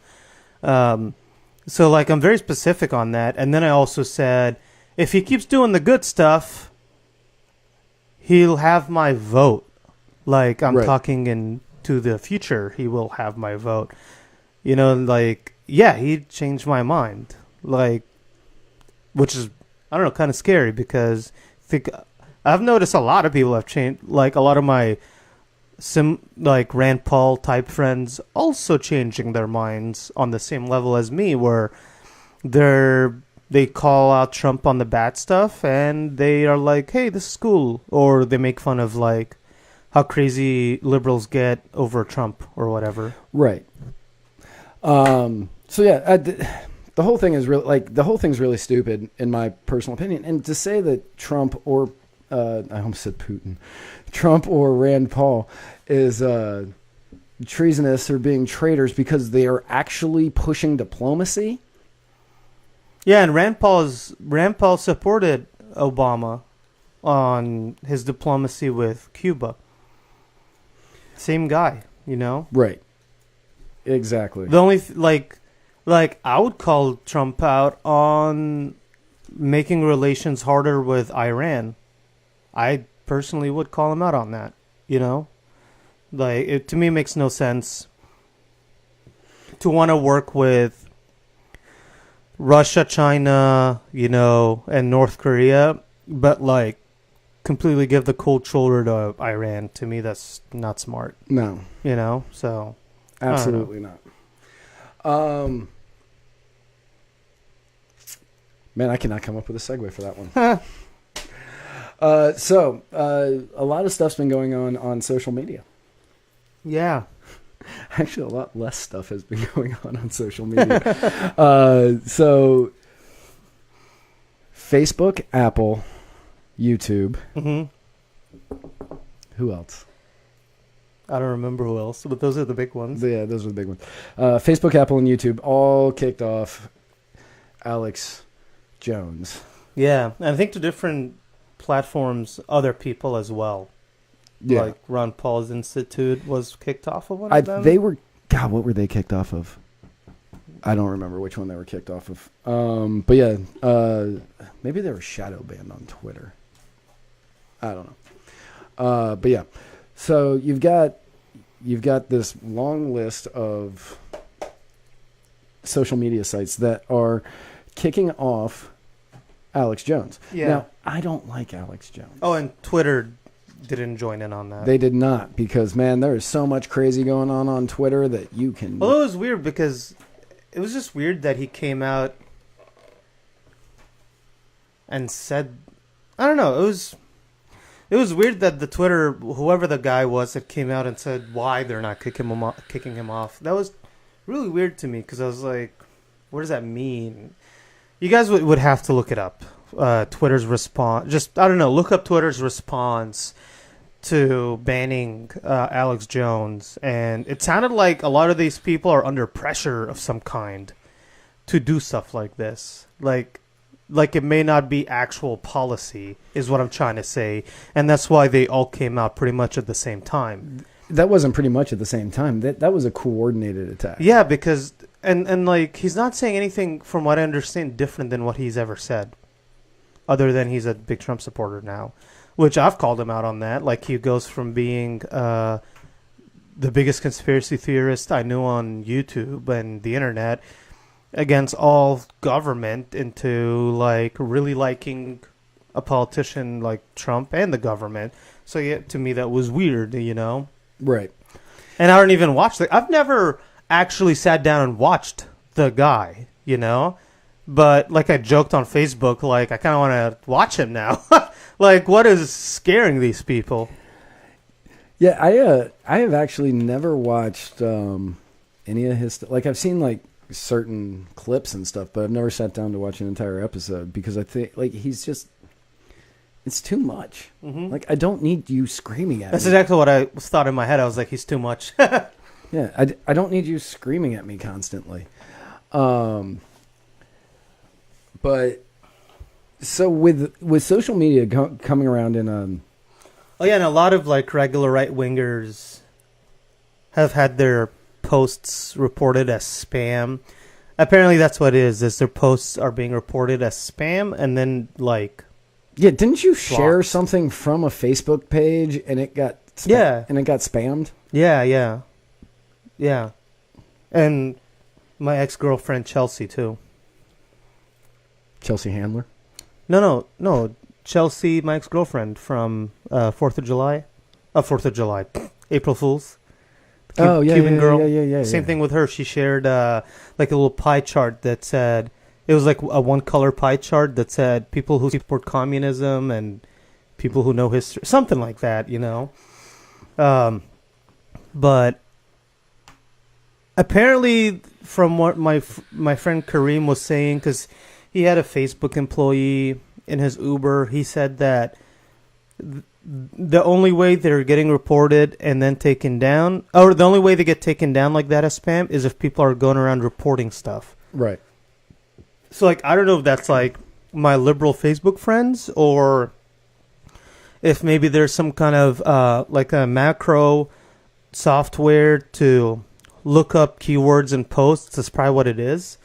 So like I'm very specific on that, and then I also said if he keeps doing the good stuff, he'll have my vote. Like I'm talking into the future, he will have my vote. You know, like he changed my mind. Like, which is I don't know, kind of scary because I've noticed a lot of people have changed. Like a lot of my like Rand Paul type friends also changing their minds on the same level as me, where they call out Trump on the bad stuff and they are like, hey, this is cool, or they make fun of like how crazy liberals get over Trump or whatever. Right. So yeah, the whole thing is really stupid in my personal opinion. And to say that Trump or I almost said Putin, Trump or Rand Paul is treasonous or being traitors because they are actually pushing diplomacy. Yeah, and Rand Paul supported Obama on his diplomacy with Cuba. Same guy, you know? Right. Exactly. The only like I would call Trump out on making relations harder with Iran. I personally would call him out on that, you know? Like, it to me makes no sense to want to work with Russia, China, you know, and North Korea, but, like, completely give the cold shoulder to Iran. To me, that's not smart. No. You know? So, absolutely not. Man, I cannot come up with a segue for that one. So a lot of stuff's been going on social media. Yeah. Actually, a lot less stuff has been going on social media. So Facebook, Apple, YouTube. Mm-hmm. Who else? I don't remember who else, but those are the big ones. Yeah, those are the big ones. Facebook, Apple, and YouTube all kicked off Alex Jones. Yeah, and I think to different platforms, other people as well. Yeah. Like Ron Paul's Institute was kicked off of one of them. They were, God, what were they kicked off of? I don't remember which one they were kicked off of. But yeah, maybe they were shadow banned on Twitter. I don't know. But yeah, so you've got this long list of social media sites that are kicking off Alex Jones. Yeah. Now, I don't like Alex Jones. Oh, and Twitter didn't join in on that. They did not, because, man, there is so much crazy going on Twitter that you can... Well, it was weird because it was just weird that he came out and said... I don't know. It was weird that the Twitter, whoever the guy was that came out and said why they're not kicking him off. That was really weird to me because I was like, what does that mean? You guys would have to look it up. Twitter's response. Just, I don't know, look up Twitter's response to banning Alex Jones. And it sounded like a lot of these people are under pressure of some kind to do stuff like this. Like, Like, it may not be actual policy, is what I'm trying to say. And that's why they all came out pretty much at the same time. That wasn't pretty much at the same time. That was a coordinated attack. Yeah, because... And like, he's not saying anything, from what I understand, different than what he's ever said. Other than he's a big Trump supporter now. Which I've called him out on that. Like, he goes from being the biggest conspiracy theorist I knew on YouTube and the internet against all government into, like, really liking a politician like Trump and the government. So, yeah, to me, that was weird, you know? Right. And I don't even watch I've never actually sat down and watched the guy, you know? But, like, I joked on Facebook, like, I kind of want to watch him now. Like, what is scaring these people? Yeah, I have actually never watched any of his... Like, I've seen, like, certain clips and stuff, but I've never sat down to watch an entire episode because I think, like, he's just... It's too much. Mm-hmm. Like, I don't need you screaming at me. That's exactly what I thought in my head. I was like, he's too much. Yeah, I don't need you screaming at me constantly. But so with social media coming around in oh yeah, and a lot of like regular right wingers have had their posts reported as spam. Apparently, that's what it is their posts are being reported as spam, and then like yeah, didn't you share blocked. something from a Facebook page and it got and it got spammed? Yeah, and my ex-girlfriend Chelsea too. Chelsea Handler? No. Chelsea, my ex-girlfriend from 4th of July. 4th of July. April Fools. Cuban girl. Yeah. Same thing with her. She shared like a little pie chart that said, it was like a one-color pie chart that said people who support communism and people who know history. Something like that, you know. But apparently, from what my friend Kareem was saying, because he had a Facebook employee in his Uber, he said that the only way they're getting reported and then taken down, or the only way they get taken down like that as spam, is if people are going around reporting stuff. Right. So, like, I don't know if that's, like, my liberal Facebook friends, or if maybe there's some kind of, like, a macro software to look up keywords and posts. That's probably what it is.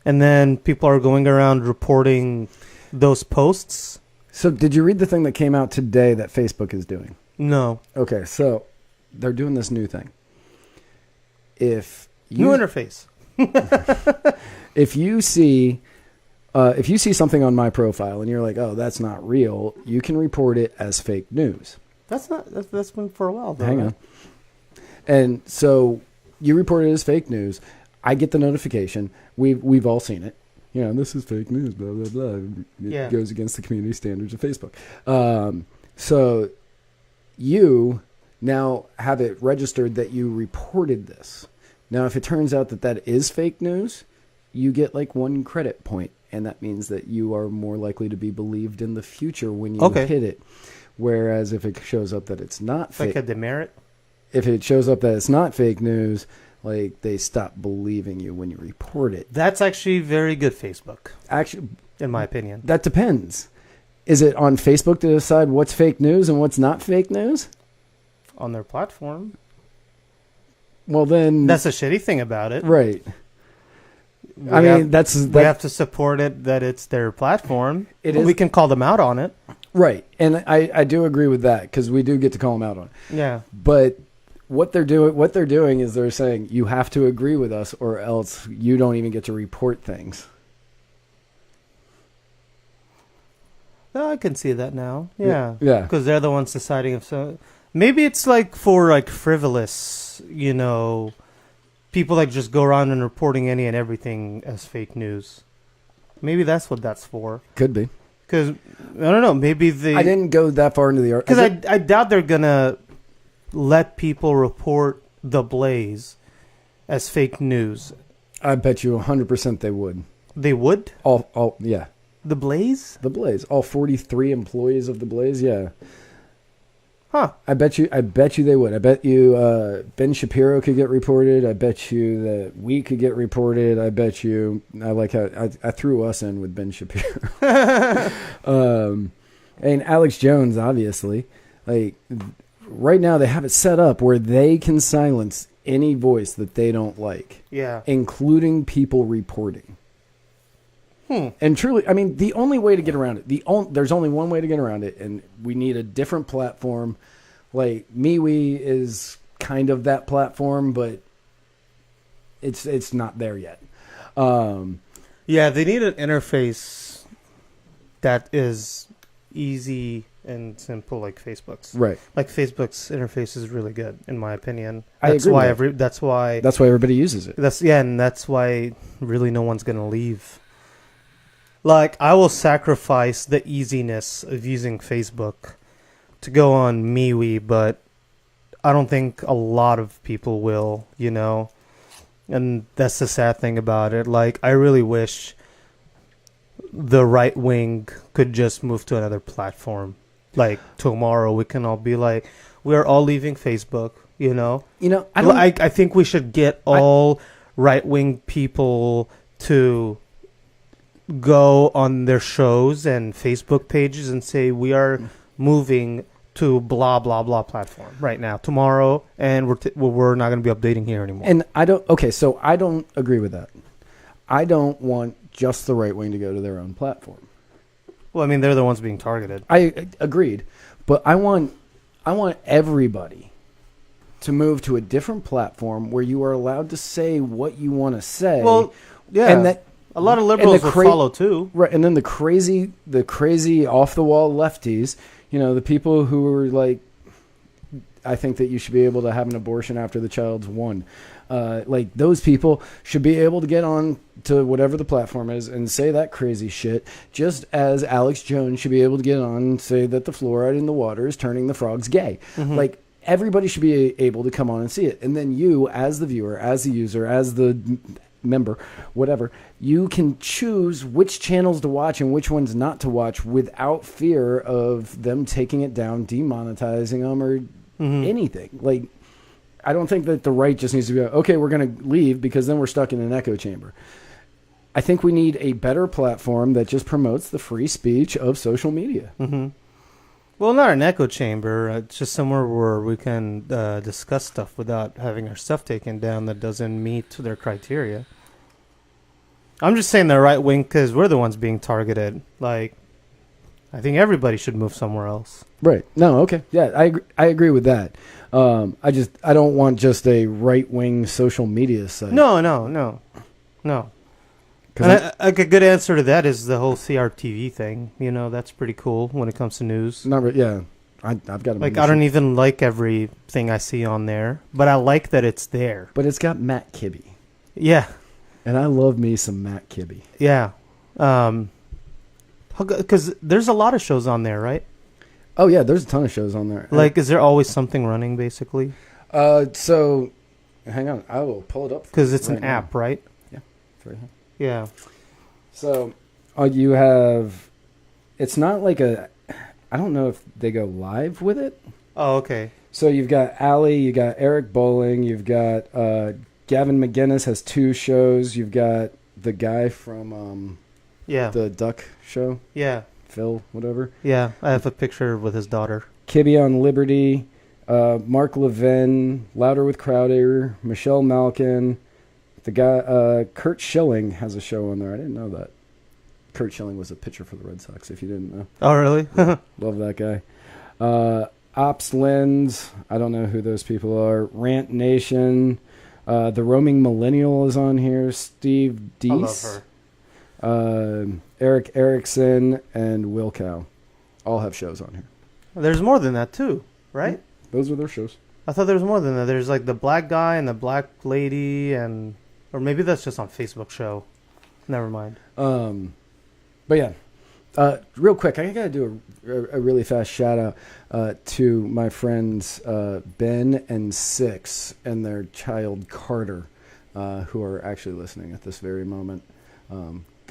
And then people are going around reporting those posts. So did you read the thing that came out today that Facebook is doing? No. Okay, so they're doing this new thing. New interface. If you see something on my profile and you're like, oh, that's not real, you can report it as fake news. That's been for a while, though. Hang on. And so you report it as fake news. I get the notification. We've all seen it. You know, this is fake news, blah, blah, blah. It goes against the community standards of Facebook. So you now have it registered that you reported this. Now, if it turns out that is fake news, you get like 1 credit point, and that means that you are more likely to be believed in the future when you hit it. Whereas if it shows up that it's not fake... Like a demerit? If it shows up that it's not fake news... Like, they stop believing you when you report it. That's actually very good Facebook. Actually, in my opinion. That depends. Is it on Facebook to decide what's fake news and what's not fake news? On their platform. Well, then... That's the shitty thing about it. Right. We have to support it that it's their platform. We can call them out on it. Right. And I do agree with that, because we do get to call them out on it. Yeah. But... What they're doing is they're saying you have to agree with us or else you don't even get to report things. No, I can see that now. Yeah. Yeah. Because they're the ones deciding if so. Maybe it's like for like frivolous, you know, people like just go around and reporting any and everything as fake news. Maybe that's what that's for. Could be. Because, I don't know, maybe I didn't go that far into the article. Because I doubt they're going to let people report the Blaze as fake news. I bet you 100% they would. They would? All yeah. The Blaze? The Blaze. All 43 employees of the Blaze, yeah. Huh. I bet you they would. I bet you Ben Shapiro could get reported. I bet you that we could get reported. I bet you. I like how I threw us in with Ben Shapiro. And Alex Jones, obviously. Like, right now they have it set up where they can silence any voice that they don't like. Yeah. Including people reporting. And truly, I mean, the only way to get around it, there's only one way to get around it, and we need a different platform. Like, MeWe is kind of that platform, but it's not there yet. Yeah, they need an interface that is easy and simple, like Facebook's. Right. Like Facebook's interface is really good, in my opinion. I agree Why with that. that's why everybody uses it. and that's why really no one's gonna leave. Like, I will sacrifice the easiness of using Facebook to go on MeWe, but I don't think a lot of people will, you know? And that's the sad thing about it. Like, I really wish the right wing could just move to another platform. Like, tomorrow we can all be like, we're all leaving Facebook, you know? You know, I think we should get all right wing people to go on their shows and Facebook pages and say, we are moving to blah blah blah platform right now tomorrow, and we're not going to be updating here anymore. And so I don't agree with that. I don't want just the right wing to go to their own platform. Well, I mean, they're the ones being targeted. I agreed, but I want everybody to move to a different platform where you are allowed to say what you want to say. Well, yeah, and that a lot of liberals will follow too. Right, and then the crazy off the wall lefties, you know, the people who are like, I think that you should be able to have an abortion after the child's one. Like, those people should be able to get on to whatever the platform is and say that crazy shit, just as Alex Jones should be able to get on and say that the fluoride in the water is turning the frogs gay. Mm-hmm. Like, everybody should be able to come on and see it. And then you, as the viewer, as the user, as the member, whatever, you can choose which channels to watch and which ones not to watch without fear of them taking it down, demonetizing them, or anything. Like, I don't think that the right just needs to be, okay, we're going to leave because then we're stuck in an echo chamber. I think we need a better platform that just promotes the free speech of social media. Mm-hmm. Well, not an echo chamber. It's just somewhere where we can discuss stuff without having our stuff taken down that doesn't meet their criteria. I'm just saying the right wing because we're the ones being targeted. Like, I think everybody should move somewhere else. Right. No, okay. Yeah, I agree with that. I don't want just a right-wing social media site. No. And a good answer to that is the whole CRTV thing. You know, that's pretty cool when it comes to news. Yeah. I've got like, I don't even like everything I see on there, but I like that it's there. But it's got Matt Kibbe. Yeah. And I love me some Matt Kibbe. Yeah. Because there's a lot of shows on there, right? Oh, yeah, there's a ton of shows on there. Like, is there always something running, basically? So, hang on. I will pull it up. Because it's an app, right? Yeah. It's right here. Yeah. So, you have... It's not like a... I don't know if they go live with it. Oh, okay. So, you've got Allie, you got Eric Bowling, you've got... Gavin McGinnis has 2 shows. You've got the guy from... the Duck show. Yeah. Phil, whatever. Yeah, I have a picture with his daughter. Kibbe on Liberty, Mark Levin, Louder with Crowder, Michelle Malkin, the guy, Kurt Schilling has a show on there. I didn't know that. Kurt Schilling was a pitcher for the Red Sox, if you didn't know. Oh, really? Love that guy. Ops Lens, I don't know who those people are. Rant Nation, The Roaming Millennial is on here. Steve Deese. I love her. Eric Erickson and Will Cow all have shows on here. There's more than that too, right? Those are their shows. I thought there was more than that. There's like the black guy and the black lady, and or maybe that's just on Facebook show. Never mind. But yeah, real quick, I gotta do a really fast shout out to my friends Ben and Six and their child Carter, who are actually listening at this very moment.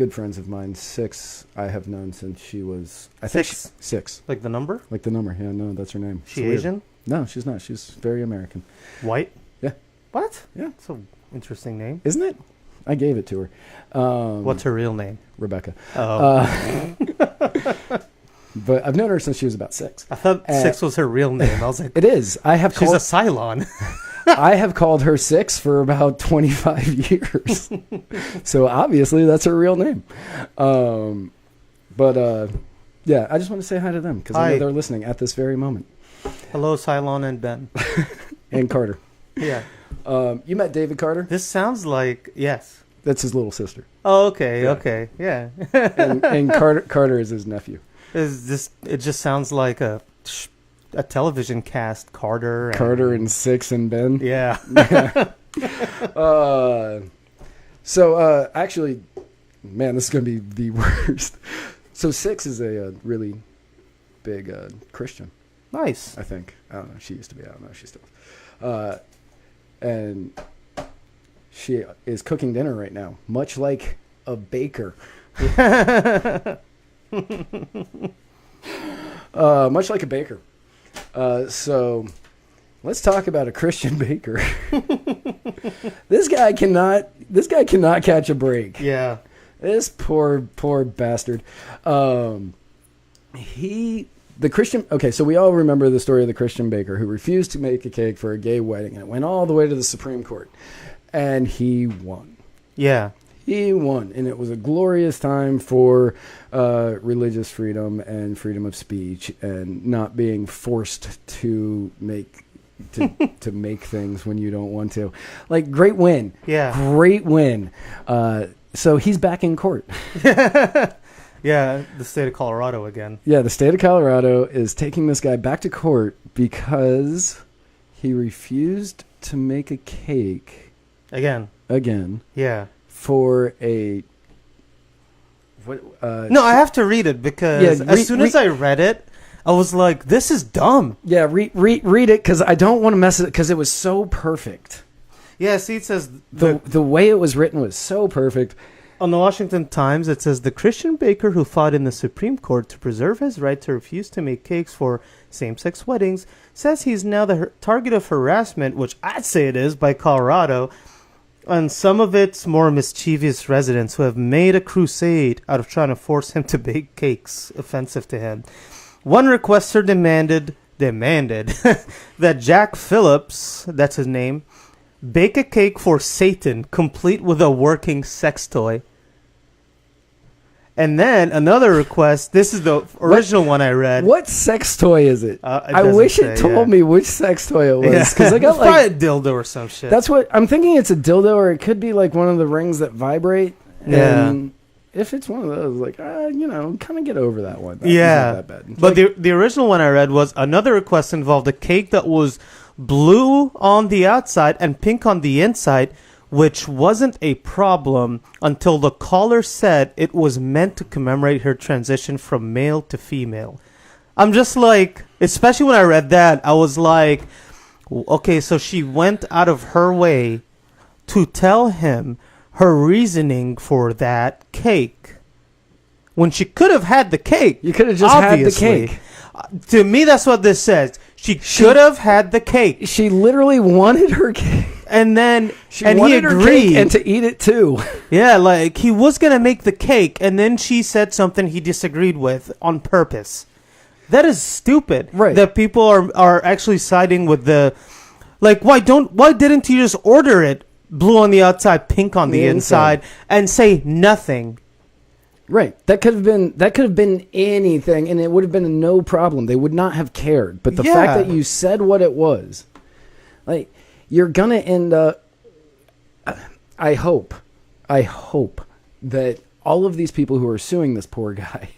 good friends of mine. Six, I have known since she was, I think, six. Like the number? Like the number. Yeah, no, that's her name. She It's weird. Asian? No, she's not. She's very American. White? Yeah. What? Yeah. That's an interesting name. Isn't it? I gave it to her. What's her real name? Rebecca. Oh. But I've known her since she was about 6. I thought Six was her real name. I was like, It is. I have she's called, a Cylon. I have called her Six for about 25 years. So obviously that's her real name. Yeah, I just want to say hi to them because I know they're listening at this very moment. Hello, Cylon and Ben. And Carter. Yeah. You met David Carter? This sounds like, yes. That's his little sister. Oh, okay, Yeah. okay, yeah. And Carter is his nephew. It just sounds like a television cast, Carter. Carter and Six and Ben. Yeah. Actually, man, this is going to be the worst. So Six is a really big Christian, Nice. I think. I don't know. She used to be. I don't know if she still is. And she is cooking dinner right now, much like a baker. Much like a baker. So let's talk about a Christian baker. This guy cannot catch a break. Yeah. This poor bastard. Okay, so we all remember the story of the Christian baker who refused to make a cake for a gay wedding, and it went all the way to the Supreme Court, and he won. Yeah. He won, and it was a glorious time for religious freedom and freedom of speech, and not being forced to make things when you don't want to. Like, great win. Yeah. Great win. So he's back in court. Yeah, the state of Colorado again. Yeah, the state of Colorado is taking this guy back to court because he refused to make a cake Again. for Yeah. a... No, I have to read it because as soon as I read it, I was like, this is dumb. Yeah, read it because I don't want to mess it because it was so perfect. Yeah, see, it says... The way it was written was so perfect. On the Washington Times, it says, the Christian baker who fought in the Supreme Court to preserve his right to refuse to make cakes for same-sex weddings says he's now the target of harassment, which I'd say it is, by Colorado, and some of its more mischievous residents who have made a crusade out of trying to force him to bake cakes offensive to him. One requester demanded that Jack Phillips, that's his name, bake a cake for Satan, complete with a working sex toy. And then another request. This is the original one I read. What sex toy is it? I wish it told me which sex toy it was because I got it's probably a dildo or some shit. That's what I'm thinking. It's a dildo, or it could be like one of the rings that vibrate. Yeah. And if it's one of those, like kind of get over that one. Yeah. Not that bad. But the original one I read was another request involved a cake that was blue on the outside and pink on the inside, which wasn't a problem until the caller said it was meant to commemorate her transition from male to female. I'm just like, especially when I read that, I was like, okay, so she went out of her way to tell him her reasoning for that cake when she could have had the cake. You could have just obviously. had the cake. To me, that's what this says. She should have had the cake. She literally wanted her cake. And then She he wanted her agreed. cake and to eat it too. Yeah, like he was going to make the cake and then she said something he disagreed with on purpose. That is stupid. Right. That people are actually siding with the like why didn't you just order it blue on the outside, pink on the inside and say nothing? Right. That could have been anything, and it would have been no problem. They would not have cared. But the fact that you said what it was, like, you're gonna end up. I hope that all of these people who are suing this poor guy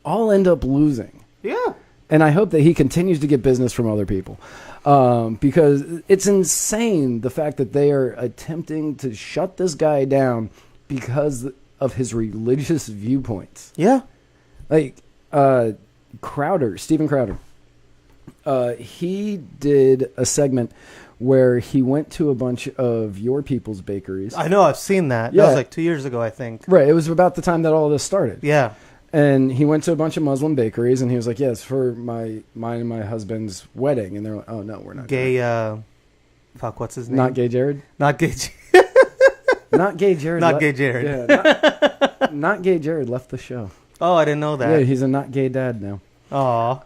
all end up losing. Yeah. And I hope that he continues to get business from other people. Because it's insane the fact that they are attempting to shut this guy down because of his religious viewpoints. Yeah. Like, Steven Crowder, he did a segment where he went to a bunch of your people's bakeries. I know, I've seen that. Yeah. That was like 2 years ago, I think. Right. It was about the time that all this started. Yeah. And he went to a bunch of Muslim bakeries, and he was like, "Yeah, it's for mine and my husband's wedding." And they're like, "Oh no, we're not gay." Fuck, what's his name? Not gay, Jared. Not gay. Not gay, Jared. Not gay, Jared. Yeah, not gay, Jared left the show. Oh, I didn't know that. Yeah, he's a not gay dad now. Aw.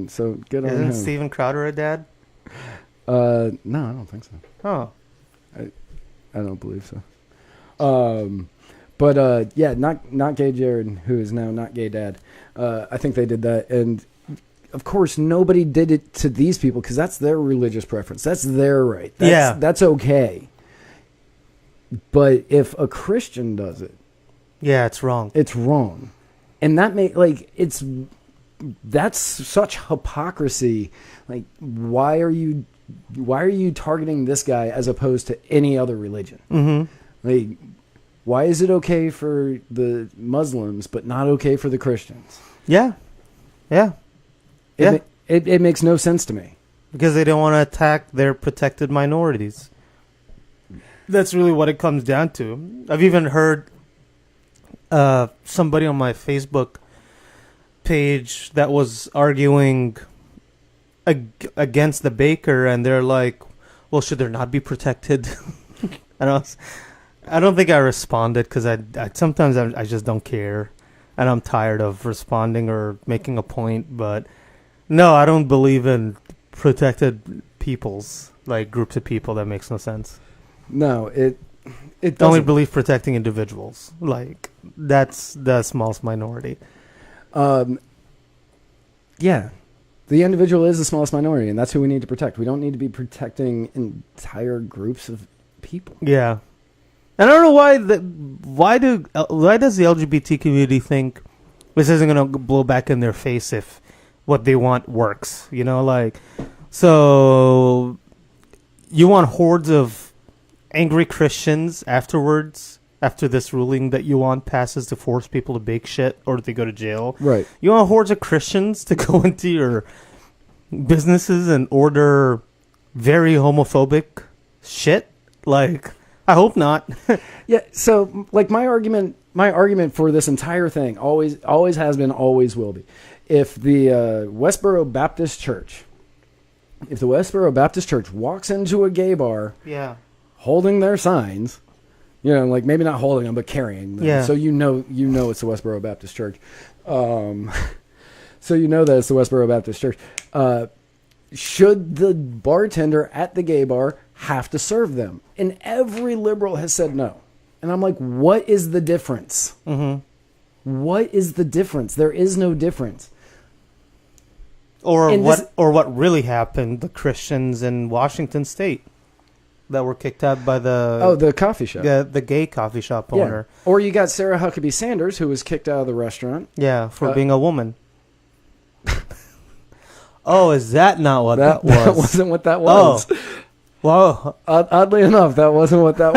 So good on him. Isn't Steven Crowder a dad? No, I don't think so. Oh. I don't believe so. But yeah, not gay Jared, who is now not gay dad. I think they did that, and of course nobody did it to these people because that's their religious preference. That's their right. That's okay. But if a Christian does it, yeah, it's wrong. It's wrong, and that's such hypocrisy. Like, why are you targeting this guy as opposed to any other religion? Mm-hmm. Like, why is it okay for the Muslims but not okay for the Christians? Yeah. It makes no sense to me. Because they don't want to attack their protected minorities. That's really what it comes down to. I've even heard somebody on my Facebook page that was arguing against the baker, and they're like, well, should there not be protected? I don't think I responded because I sometimes I just don't care, and I'm tired of responding or making a point. But no, I don't believe in protected peoples, like groups of people. That makes no sense. No, it I only believe protecting individuals. Like, that's the smallest minority. Yeah. The individual is the smallest minority, and that's who we need to protect. We don't need to be protecting entire groups of people. Yeah. And I don't know why why does the LGBT community think this isn't going to blow back in their face if what they want works? You know, like, so you want hordes of angry Christians afterwards, after this ruling that you want passes to force people to bake shit or to go to jail. Right. You want hordes of Christians to go into your businesses and order very homophobic shit? Like, I hope not. Yeah, so like my argument for this entire thing always has been, always will be. If the Westboro Baptist Church walks into a gay bar, Yeah. holding their signs, like maybe not holding them but carrying them, Yeah. so you know it's the Westboro Baptist Church. So you know that it's the Westboro Baptist Church. Should the bartender at the gay bar have to serve them? And every liberal has said no. And I'm like, what is the difference? Mm-hmm. What is the difference? There is no difference. Or what really happened? The Christians in Washington State that were kicked out by the coffee shop, the gay coffee shop owner. Yeah. Or you got Sarah Huckabee Sanders, who was kicked out of the restaurant. Yeah, for being a woman. Oh, is that not what that was? That wasn't what that was. Oh. Whoa. Oddly enough, that wasn't what that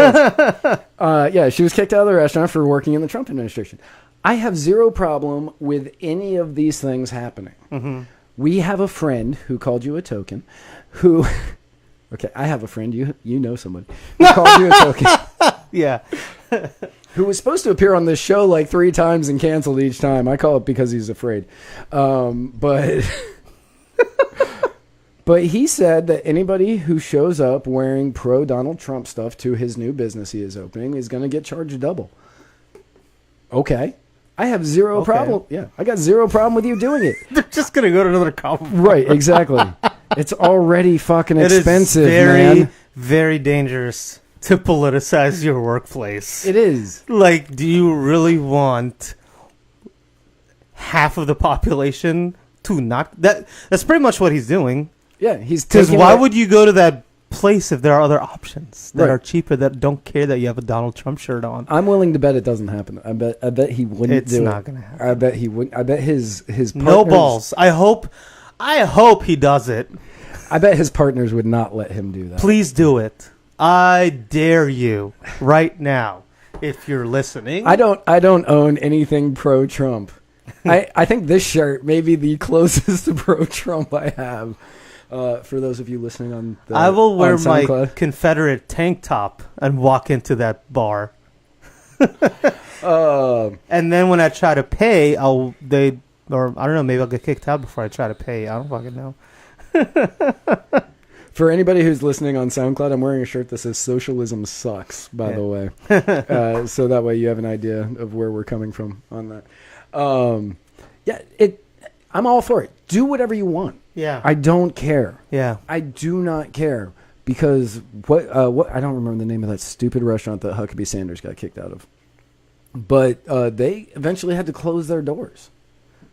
was. Yeah, she was kicked out of the restaurant for working in the Trump administration. I have zero problem with any of these things happening. Mm-hmm. We have a friend who called you a token, who... Okay, I have a friend, you know somebody, who called you a token. Yeah. Who was supposed to appear on this show like 3 times and canceled each time. I call it because he's afraid. But... But he said that anybody who shows up wearing pro-Donald Trump stuff to his new business he is opening is going to get charged double. Okay. I have zero problem. Yeah, I got zero problem with you doing it. They're just going to go to another coffee bar. Right, exactly. It's already fucking expensive, it is very, man. very dangerous to politicize your workplace. It is. Like, do you really want half of the population to not... That's pretty much what he's doing. Yeah, he's because why would you go to that place if there are other options that are cheaper that don't care that you have a Donald Trump shirt on? I'm willing to bet it doesn't happen. I bet he wouldn't do it. It's not going to happen. I bet he wouldn't. I bet his partners, no balls. I hope he does it. I bet his partners would not let him do that. Please do it. I dare you right now. If you're listening, I don't own anything pro-Trump. I think this shirt may be the closest to pro-Trump I have. For those of you listening on the I will wear on my SoundCloud. Confederate tank top and walk into that bar. And then when I try to pay, I don't know, maybe I'll get kicked out before I try to pay. I don't fucking know. For anybody who's listening on SoundCloud, I'm wearing a shirt that says "Socialism sucks." By the way, so that way you have an idea of where we're coming from on that. I'm all for it. Do whatever you want. Yeah. I don't care. Yeah. I do not care because what I don't remember the name of that stupid restaurant that Huckabee Sanders got kicked out of. But they eventually had to close their doors.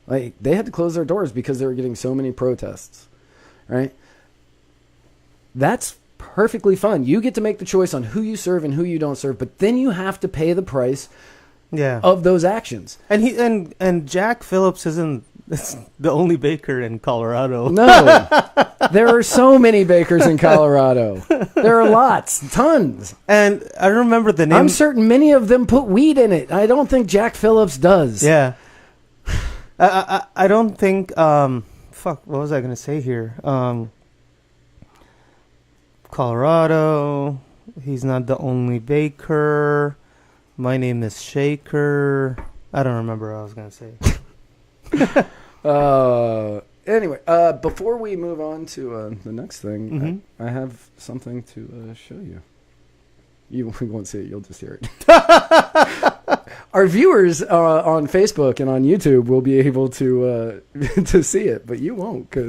Like they had to close their doors because they were getting so many protests. Right? That's perfectly fine. You get to make the choice on who you serve and who you don't serve, but then you have to pay the price of those actions. And Jack Phillips isn't the only baker in Colorado. No. There are so many bakers in Colorado. There are lots, tons. And I remember the name. I'm certain many of them put weed in it. I don't think Jack Phillips does. Yeah. I don't think what was I going to say here? Colorado, he's not the only baker. My name is Shaker. I don't remember what I was going to say. Anyway, before we move on to the next thing, I have something to show you. You won't see it, you'll just hear it. Our viewers on Facebook and on YouTube will be able to see it, but you won't, cause,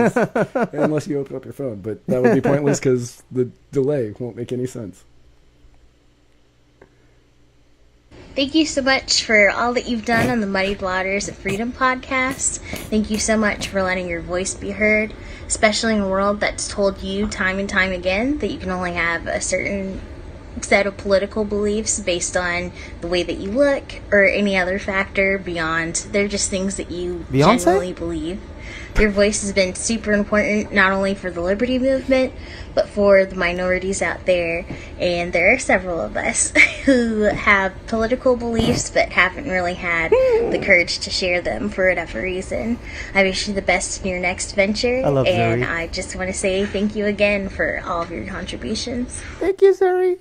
unless you open up your phone. But that would be pointless because the delay won't make any sense. Thank you so much for all that you've done on the Muddied Waters of Freedom podcast. Thank you so much for letting your voice be heard, especially in a world that's told you time and time again that you can only have a certain set of political beliefs based on the way that you look or any other factor beyond. They're just things that you genuinely believe. Your voice has been super important, not only for the liberty movement, but for the minorities out there. And there are several of us who have political beliefs but haven't really had the courage to share them for whatever reason. I wish you the best in your next venture. I love and Zuri. I just want to say thank you again for all of your contributions. Thank you, Zuri.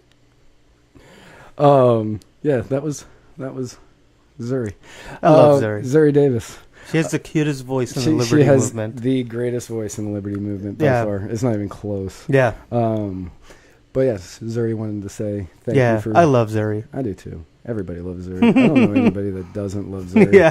Yeah, that was Zuri. I love Zuri. Zuri Davis. She has the cutest voice in the Liberty she has movement. the greatest voice in the Liberty movement by far. It's not even close. Yeah. But yes, Zuri wanted to say thank you for... I love Zuri. I do too. Everybody loves Zuri. I don't know anybody that doesn't love Zuri. Yeah.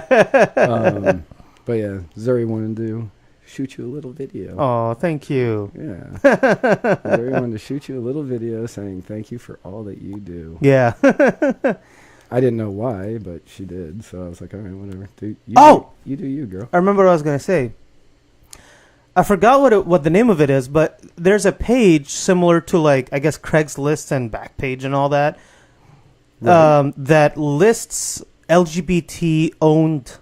But yeah, Zuri wanted to shoot you a little video. Oh, thank you. Yeah. Zuri wanted to shoot you a little video saying thank you for all that you do. Yeah. I didn't know why, but she did, so I was like, all right, whatever. You do you, girl. I remember what I was going to say. I forgot what the name of it is, but there's a page similar to, like, I guess Craigslist and Backpage and all that, right. That lists LGBT-owned.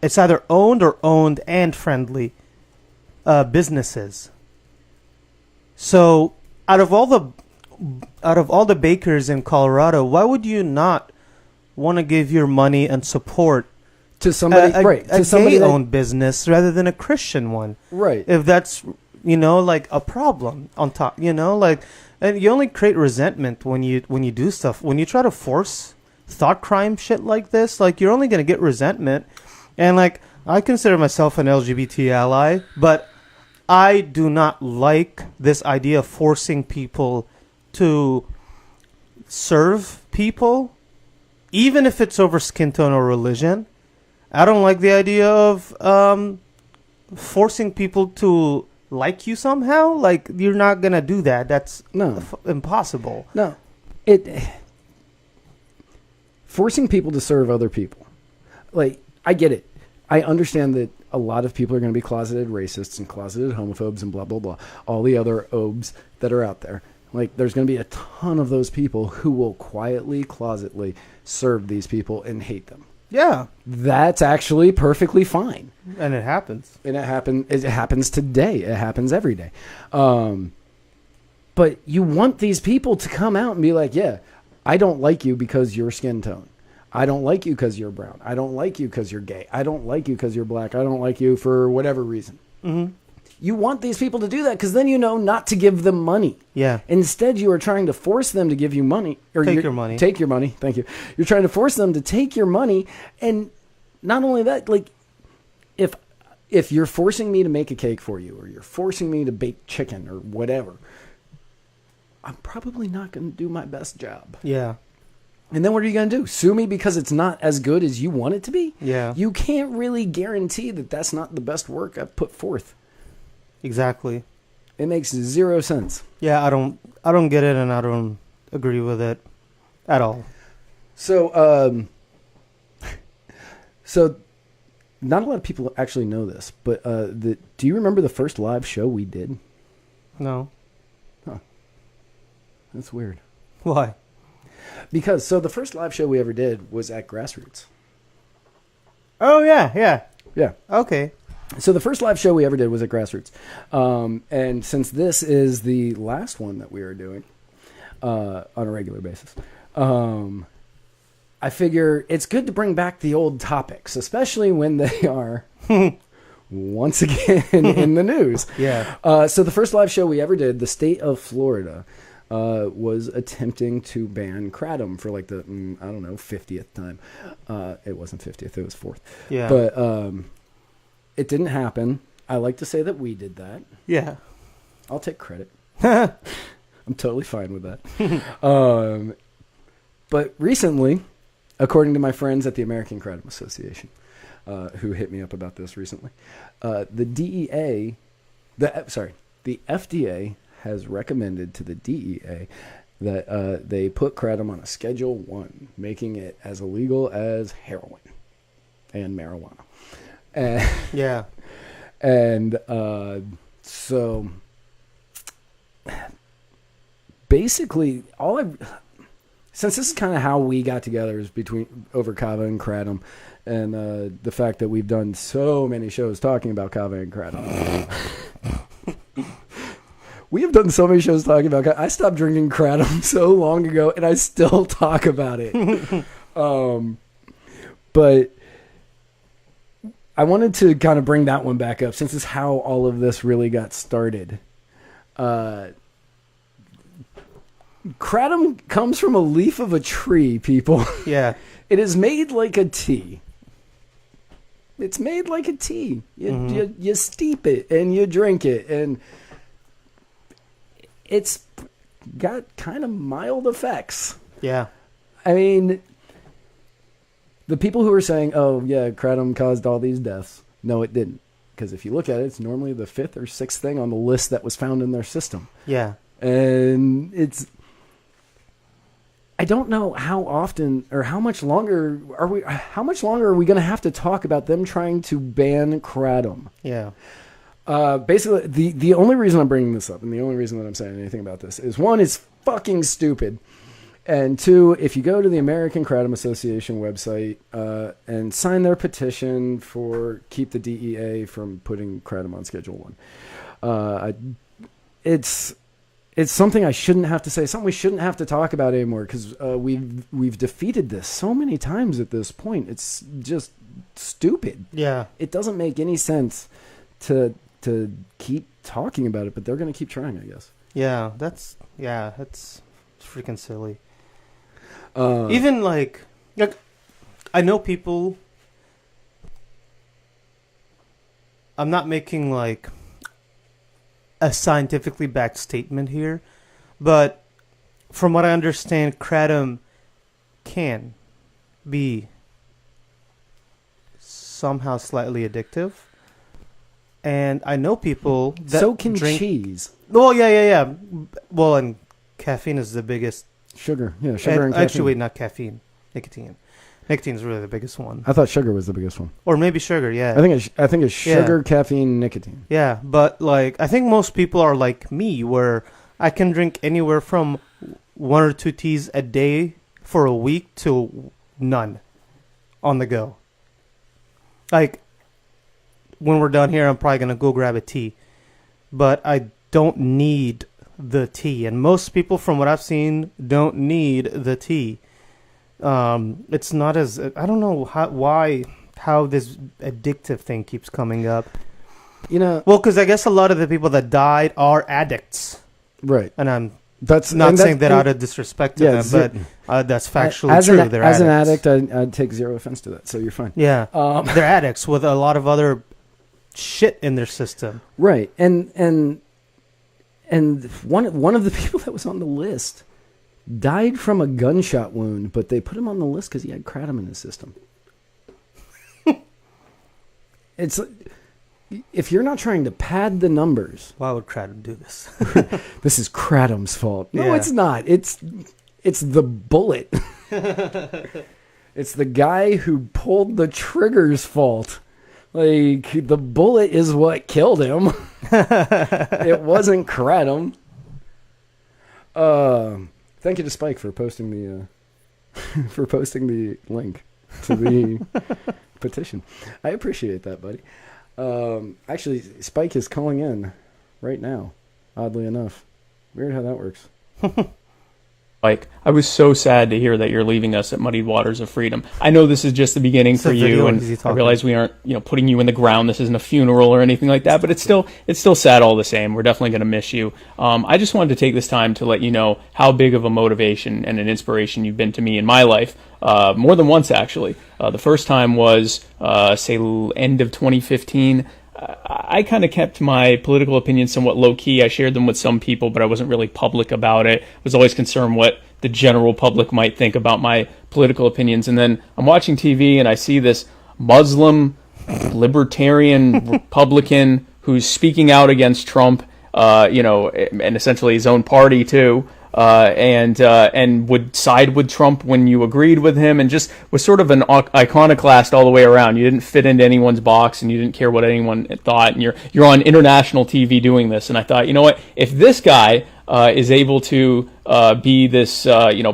It's either owned or owned and friendly businesses. So out of all the bakers in Colorado, why would you not want to give your money and support to somebody, a gay-owned business rather than a Christian one? Right. If that's, like a problem on top, and you only create resentment when you do stuff. When you try to force thought crime shit like this, like, you're only going to get resentment. And, like, I consider myself an LGBT ally, but I do not like this idea of forcing people to serve people, even if it's over skin tone or religion. I don't like the idea of forcing people to like you somehow. Like, you're not going to do that. That's impossible. No. Forcing people to serve other people. Like, I get it. I understand that a lot of people are going to be closeted racists and closeted homophobes and blah, blah, blah. All the other obes that are out there. Like, there's going to be a ton of those people who will quietly, closetly serve these people and hate them. Yeah. That's actually perfectly fine. And it happens. And it happens today. It happens every day. But you want these people to come out and be like, yeah, I don't like you because you're skin tone. I don't like you because you're brown. I don't like you because you're gay. I don't like you because you're black. I don't like you for whatever reason. Mm-hmm. you want these people to do that because then you know not to give them money. Yeah. Instead, you are trying to force them to give you money. Or Take your money. Take your money. Thank you. You're trying to force them to take your money. And not only that, like, if you're forcing me to make a cake for you or you're forcing me to bake chicken or whatever, I'm probably not going to do my best job. Yeah. And then what are you going to do? Sue me because it's not as good as you want it to be? Yeah. You can't really guarantee that that's not the best work I've put forth. Exactly. It makes 0 sense. Yeah, I don't get it, and I don't agree with it at all. So, not a lot of people actually know this, but do you remember the first live show we did? No. Huh. That's weird. Why? Because, the first live show we ever did was at Grassroots. Oh, yeah. Yeah. Okay. So the first live show we ever did was at Grassroots. And since this is the last one that we are doing on a regular basis, I figure it's good to bring back the old topics, especially when they are once again in the news. Yeah. So the first live show we ever did, the state of Florida was attempting to ban kratom for like the, 50th time. It wasn't 50th, it was 4th. Yeah. But it didn't happen. I like to say that we did that. Yeah. I'll take credit. I'm totally fine with that. But recently, according to my friends at the American Kratom Association, who hit me up about this recently, the FDA has recommended to the DEA that they put kratom on a Schedule 1, making it as illegal as heroin and marijuana. Yeah. And so basically, since this is kind of how we got together is over kava and kratom, and the fact that we've done so many shows talking about kava and kratom. We have done so many shows talking about kratom. I stopped drinking kratom so long ago, and I still talk about it. But I wanted to kind of bring that one back up since it's how all of this really got started. Kratom comes from a leaf of a tree, people. Yeah. It is made like a tea. It's made like a tea. You steep it and you drink it, and it's got kind of mild effects. Yeah. I mean, the people who are saying, oh, yeah, kratom caused all these deaths. No, it didn't. Because if you look at it, it's normally the 5th or 6th thing on the list that was found in their system. Yeah. And I don't know how often or how much longer are we going to have to talk about them trying to ban kratom? Yeah. Basically, the only reason I'm bringing this up and the only reason that I'm saying anything about this is, one, it's fucking stupid. And two, if you go to the American Kratom Association website and sign their petition for keep the DEA from putting kratom on Schedule 1, it's something I shouldn't have to say, something we shouldn't have to talk about anymore, because we've defeated this so many times at this point. It's just stupid. Yeah. It doesn't make any sense to keep talking about it, but they're going to keep trying, I guess. Yeah, that's freaking silly. Even like I know people. I'm not making like a scientifically backed statement here, but from what I understand, kratom can be somehow slightly addictive. And I know people that so can drink cheese. Well, yeah. Well, and caffeine is the biggest. Sugar, yeah, sugar and caffeine. Actually, wait, not caffeine. Nicotine. Nicotine is really the biggest one. I thought sugar was the biggest one. Or maybe sugar, yeah. I think it's sugar, caffeine, nicotine. Yeah, but like I think most people are like me, where I can drink anywhere from 1 or 2 teas a day for a week to none on the go. Like when we're done here, I'm probably gonna go grab a tea, but I don't need the tea, and most people, from what I've seen, don't need the tea. It's not as I don't know how this addictive thing keeps coming up. You know, Well, because I guess a lot of the people that died are addicts, right. and I'm That's not and saying that out and of disrespect to Yeah, them, but that's factually as true. An, as an addict, I'd take zero offense to that, so you're fine. Yeah, Um, they're addicts with a lot of other shit in their system. Right, and one of the people that was on the list died from a gunshot wound, but they put him on the list because he had kratom in his system. It's if you're not trying to pad the numbers. Why would Kratom do this? This is kratom's fault. No, Yeah. it's not. It's the bullet. It's the guy who pulled the trigger's fault. Like, the bullet is what killed him. It wasn't kratom. Thank you to Spike for posting the link to the petition. I appreciate that, buddy. Actually, Spike is calling in right now, oddly enough. Weird how that works. Like, I was so sad to hear that you're leaving us at Muddied Waters of Freedom. I know this is just the beginning It's a for you, video, and is he I talking? realize we aren't, putting you in the ground. This isn't a funeral or anything like that, but it's still sad all the same. We're definitely going to miss you. I just wanted to take this time to let you know how big of a motivation and an inspiration you've been to me in my life, more than once, actually. The first time was, say, end of 2015. I kind of kept my political opinions somewhat low-key. I shared them with some people, but I wasn't really public about it. I was always concerned what the general public might think about my political opinions. And then I'm watching TV, and I see this Muslim, libertarian Republican who's speaking out against Trump, and essentially his own party, too. And would side with Trump when you agreed with him, and just was sort of an iconoclast all the way around. You didn't fit into anyone's box, and you didn't care what anyone thought. And you're on international TV doing this. And I thought, you know what? If this guy is able to be this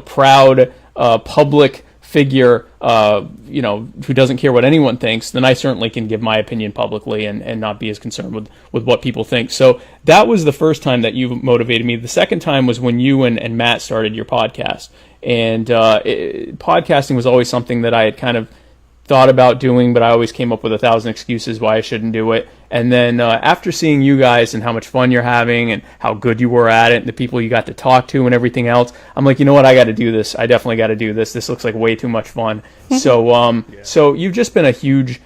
proud public figure, who doesn't care what anyone thinks, then I certainly can give my opinion publicly and not be as concerned with what people think. So that was the first time that you motivated me. The second time was when you and Matt started your podcast. And podcasting was always something that I had kind of thought about doing, but I always came up with 1,000 excuses why I shouldn't do it. And then after seeing you guys and how much fun you're having and how good you were at it and the people you got to talk to and everything else, I'm like, you know what? I got to do this. I definitely got to do this. This looks like way too much fun. So you've just been a huge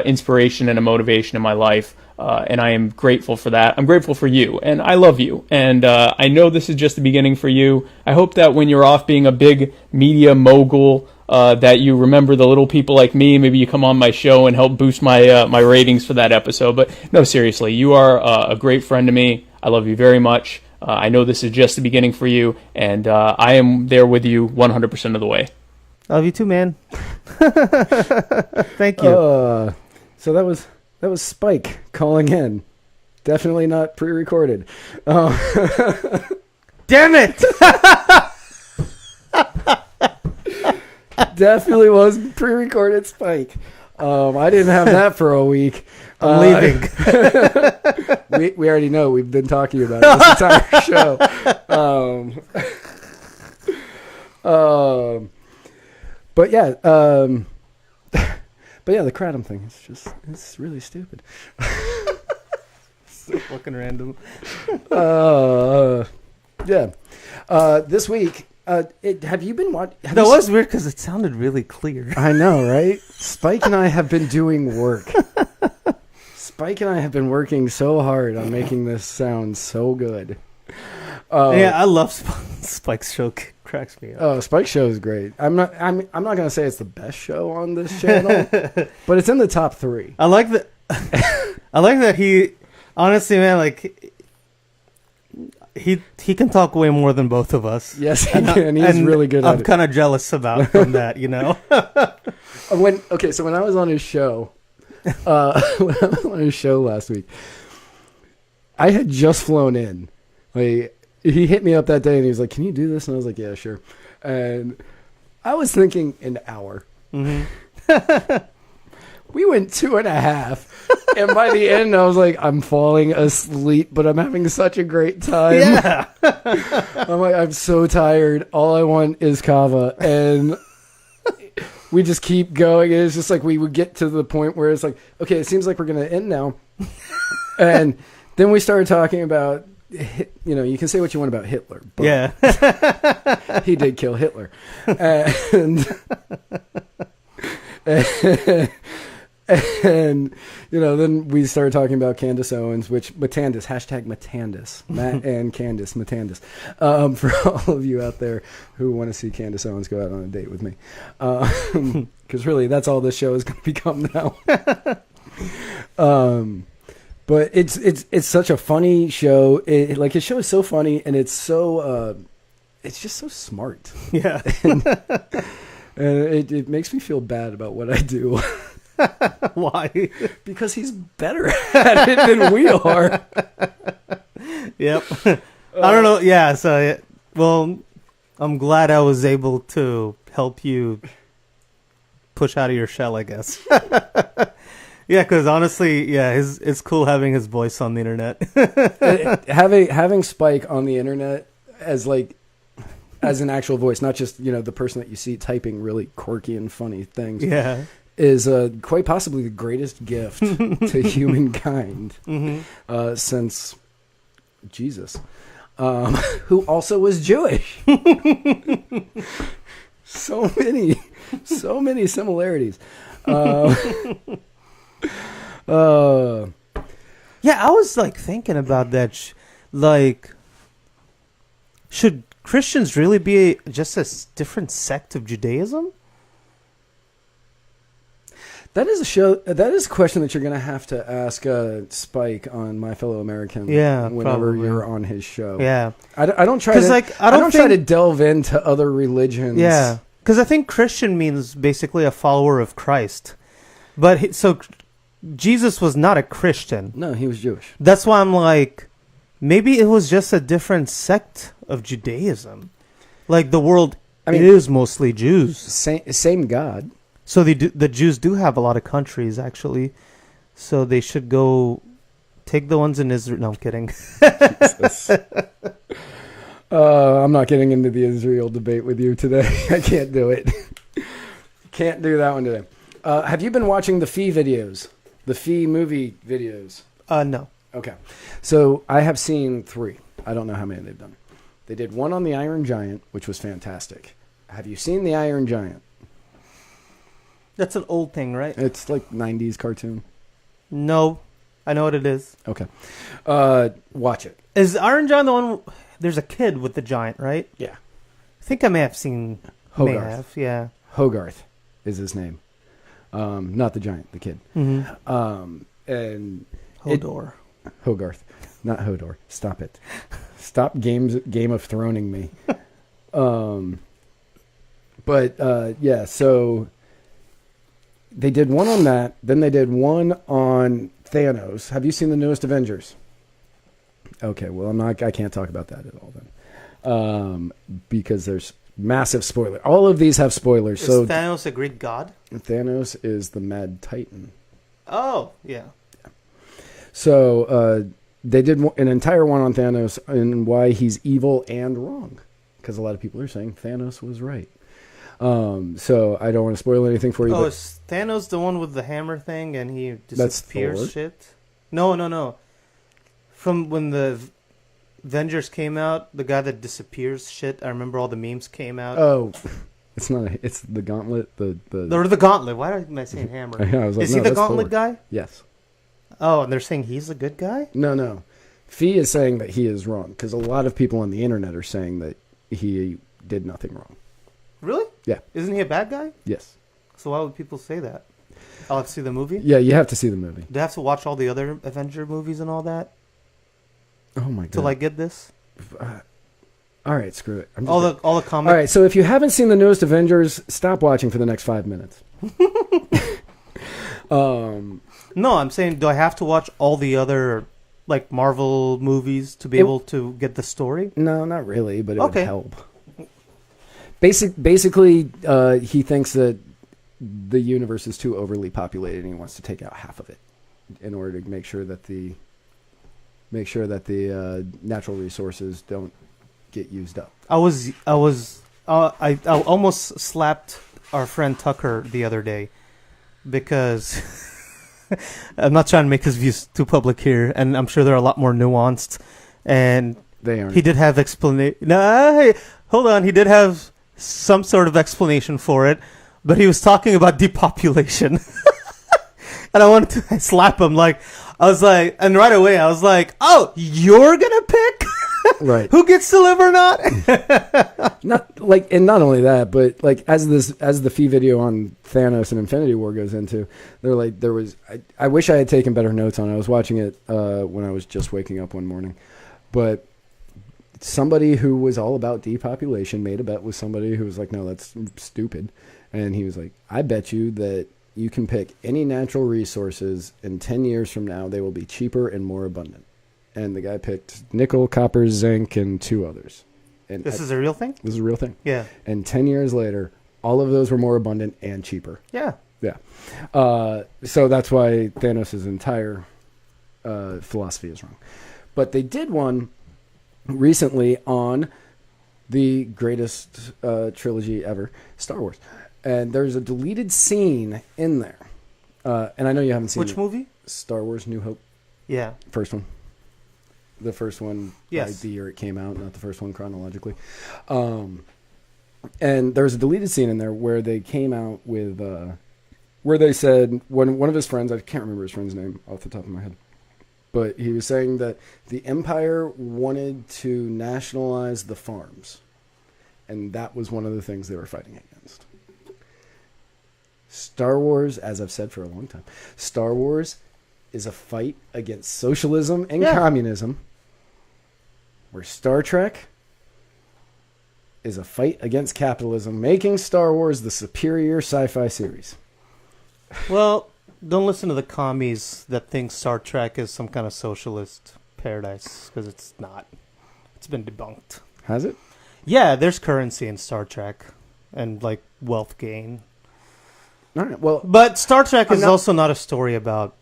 inspiration and a motivation in my life. And I am grateful for that. I'm grateful for you, and I love you. And I know this is just the beginning for you. I hope that when you're off being a big media mogul, that you remember the little people like me. Maybe you come on my show and help boost my my ratings for that episode. But no, seriously, you are a great friend to me. I love you very much. I know this is just the beginning for you, and I am there with you 100% of the way. Love you too, man. Thank you. So that was Spike calling in. Definitely not pre-recorded. Damn it! Definitely was pre-recorded Spike. I didn't have that for a week. I'm leaving. We already know. We've been talking about it this entire show. But yeah, the kratom thing. It's really stupid. So fucking random. Yeah. This week, have you been watching? That was weird because it sounded really clear. I know, right? Spike and I have been doing work. Spike and I have been working so hard on making this sound so good. Yeah, I love Spike's show. Cracks me up. Oh, Spike's show is great. I'm not gonna say it's the best show on this channel, but it's in the top 3. I like that. I like that he. Honestly, man, like he can talk way more than both of us. Yes, he can. He's really good at it. I'm kind of jealous from that, When I was on his show, last week, I had just flown in. Like, he hit me up that day and he was like, "Can you do this?" And I was like, "Yeah, sure." And I was thinking an hour. Mm-hmm. We went 2.5, and by the end, I was like, "I'm falling asleep, but I'm having such a great time." Yeah. I'm like, "I'm so tired. All I want is kava," and we just keep going. And it's just like we would get to the point where it's like, "Okay, it seems like we're gonna end now." And then we started talking about, you can say what you want about Hitler, but Yeah. he did kill Hitler. And, and then we started talking about Candace Owens, which Matandis, #Matandis, Matt and Candace Matandis, for all of you out there who want to see Candace Owens go out on a date with me, because really that's all this show is going to become now. But it's such a funny show. His show is so funny, and it's so it's just so smart. Yeah. And it makes me feel bad about what I do. Why? Because he's better at it than we are. Yep. I don't know. Yeah. So, well, I'm glad I was able to help you push out of your shell, I guess. Yeah, because honestly, yeah, it's cool having his voice on the internet. having Spike on the internet as an actual voice, not just the person that you see typing really quirky and funny things. Yeah. Is quite possibly the greatest gift to humankind since Jesus, who also was Jewish. so many similarities. Yeah, I was thinking about that. Should Christians really be just a different sect of Judaism? That is a question that you're going to have to ask Spike on My Fellow American. Yeah, whenever probably. you're on his show. Yeah, I don't try to. I don't try to delve into other religions. Yeah, because I think Christian means basically a follower of Christ, but so Jesus was not a Christian. No, he was Jewish. That's why I'm maybe it was just a different sect of Judaism. The world is mostly Jews. Same God. So the Jews do have a lot of countries, actually. So they should go take the ones in Israel. No, I'm kidding. I'm not getting into the Israel debate with you today. I can't do it. Can't do that one today. Have you been watching the Fee videos? The Fee movie videos? No. Okay. So I have seen 3. I don't know how many they've done. They did one on the Iron Giant, which was fantastic. Have you seen the Iron Giant? That's an old thing, right? It's 90s cartoon. No. I know what it is. Okay. Watch it. Is Iron Giant the one... There's a kid with the giant, right? Yeah. I think I may have seen... Hogarth. Yeah. Hogarth is his name. Not the giant, the kid. Mm-hmm. And... Hodor. Hogarth. Not Hodor. Stop it. Stop Game of Throning me. Yeah, so... They did one on that. Then they did one on Thanos. Have you seen the newest Avengers? Okay, well, I can't talk about that at all then. Because there's massive spoiler. All of these have spoilers. Is so Thanos a Greek god? Thanos is the Mad Titan. Oh, yeah. So they did an entire one on Thanos and why he's evil and wrong. Because a lot of people are saying Thanos was right. So I don't want to spoil anything for you. Oh, is Thanos the one with the hammer thing and he That's disappears Thor. shit? No. From when the Avengers came out, the guy that disappears shit, I remember all the memes came out. Oh, it's not. It's the Gauntlet. The Gauntlet. Why am I saying hammer? I was like, is no, he the that's Gauntlet Thor. guy? Yes. Oh, and they're saying he's a good guy? No. Fee is saying that he is wrong because a lot of people on the internet are saying that he did nothing wrong. Really? Yeah. Isn't he a bad guy? Yes. So why would people say that? I'll have to see the movie? Yeah, you have to see the movie. Do I have to watch all the other Avenger movies and all that Oh my god. till I get this? All right, screw it. All the comic. All right, so if you haven't seen the newest Avengers, stop watching for the next 5 minutes. No, I'm saying, do I have to watch all the other Marvel movies to be able to get the story? No, not really, but it would Okay. help. Basically, he thinks that the universe is too overly populated, and he wants to take out half of it in order to make sure that the natural resources don't get used up. I almost slapped our friend Tucker the other day because I'm not trying to make his views too public here, and I'm sure they're a lot more nuanced. And They aren't. he did have explanation. No, hey, hold on. He did have some sort of explanation for it, but he was talking about depopulation. And I wanted to slap him. I was like, and right away I was like, oh, you're going to pick Right. who gets to live or not? Not only that, but as the fee video on Thanos and Infinity War goes into, I wish I had taken better notes on it. I was watching it when I was just waking up one morning, but somebody who was all about depopulation made a bet with somebody who was like, no, that's stupid. And he was like, I bet you that you can pick any natural resources and 10 years from now, they will be cheaper and more abundant. And the guy picked nickel, copper, zinc, and 2 others. And This is a real thing? This is a real thing. Yeah. And 10 years later, all of those were more abundant and cheaper. Yeah. Yeah. So that's why Thanos' entire philosophy is wrong. But they did one recently on the greatest trilogy ever, Star Wars. And there's a deleted scene in there. And I know you haven't seen Which it. movie? Star Wars New Hope. Yeah. First one. The first one, Yes. by the year it came out, not the first one chronologically. And there's a deleted scene in there where they came out with, where they said, one of his friends, I can't remember his friend's name off the top of my head, but he was saying that the Empire wanted to nationalize the farms. And that was one of the things they were fighting against. Star Wars, as I've said for a long time, Star Wars is a fight against socialism and communism, where Star Trek is a fight against capitalism, making Star Wars the superior sci-fi series. Well, don't listen to the commies that think Star Trek is some kind of socialist paradise, because it's not. It's been debunked. Has it? Yeah, there's currency in Star Trek and wealth gain. All right. Well, But Star Trek is not- also not a story about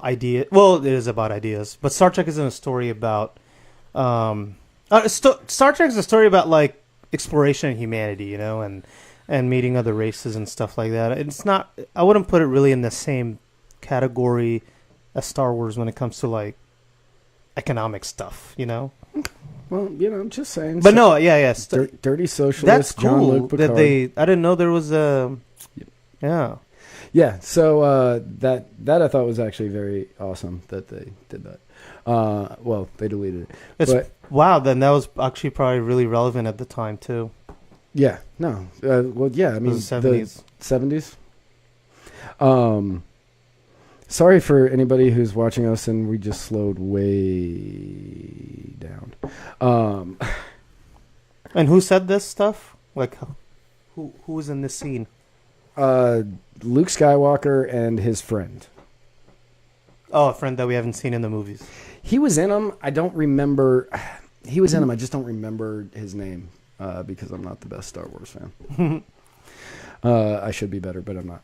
idea. Well, it is about ideas, but Star Trek isn't a story about. Star Trek is a story about exploration and humanity, and meeting other races and stuff like that. It's not. I wouldn't put it really in the same category as Star Wars when it comes to economic stuff, well, I'm just saying. But no, yeah. Dirty socialist. That's Jean-Luc cool that Picard. I didn't know there was a. Yeah. Yeah, so that I thought was actually very awesome that they did that. Well, they deleted it. Wow, then that was actually probably really relevant at the time too. Yeah, no. Well, yeah, I mean, was the 70s. The 70s. Sorry for anybody who's watching us and we just slowed way down. And who said this stuff? Who was in this scene? Luke Skywalker and his friend. Oh, a friend that we haven't seen in the movies. He was in them. I don't remember. He was in them. I just don't remember his name because I'm not the best Star Wars fan. I should be better, but I'm not.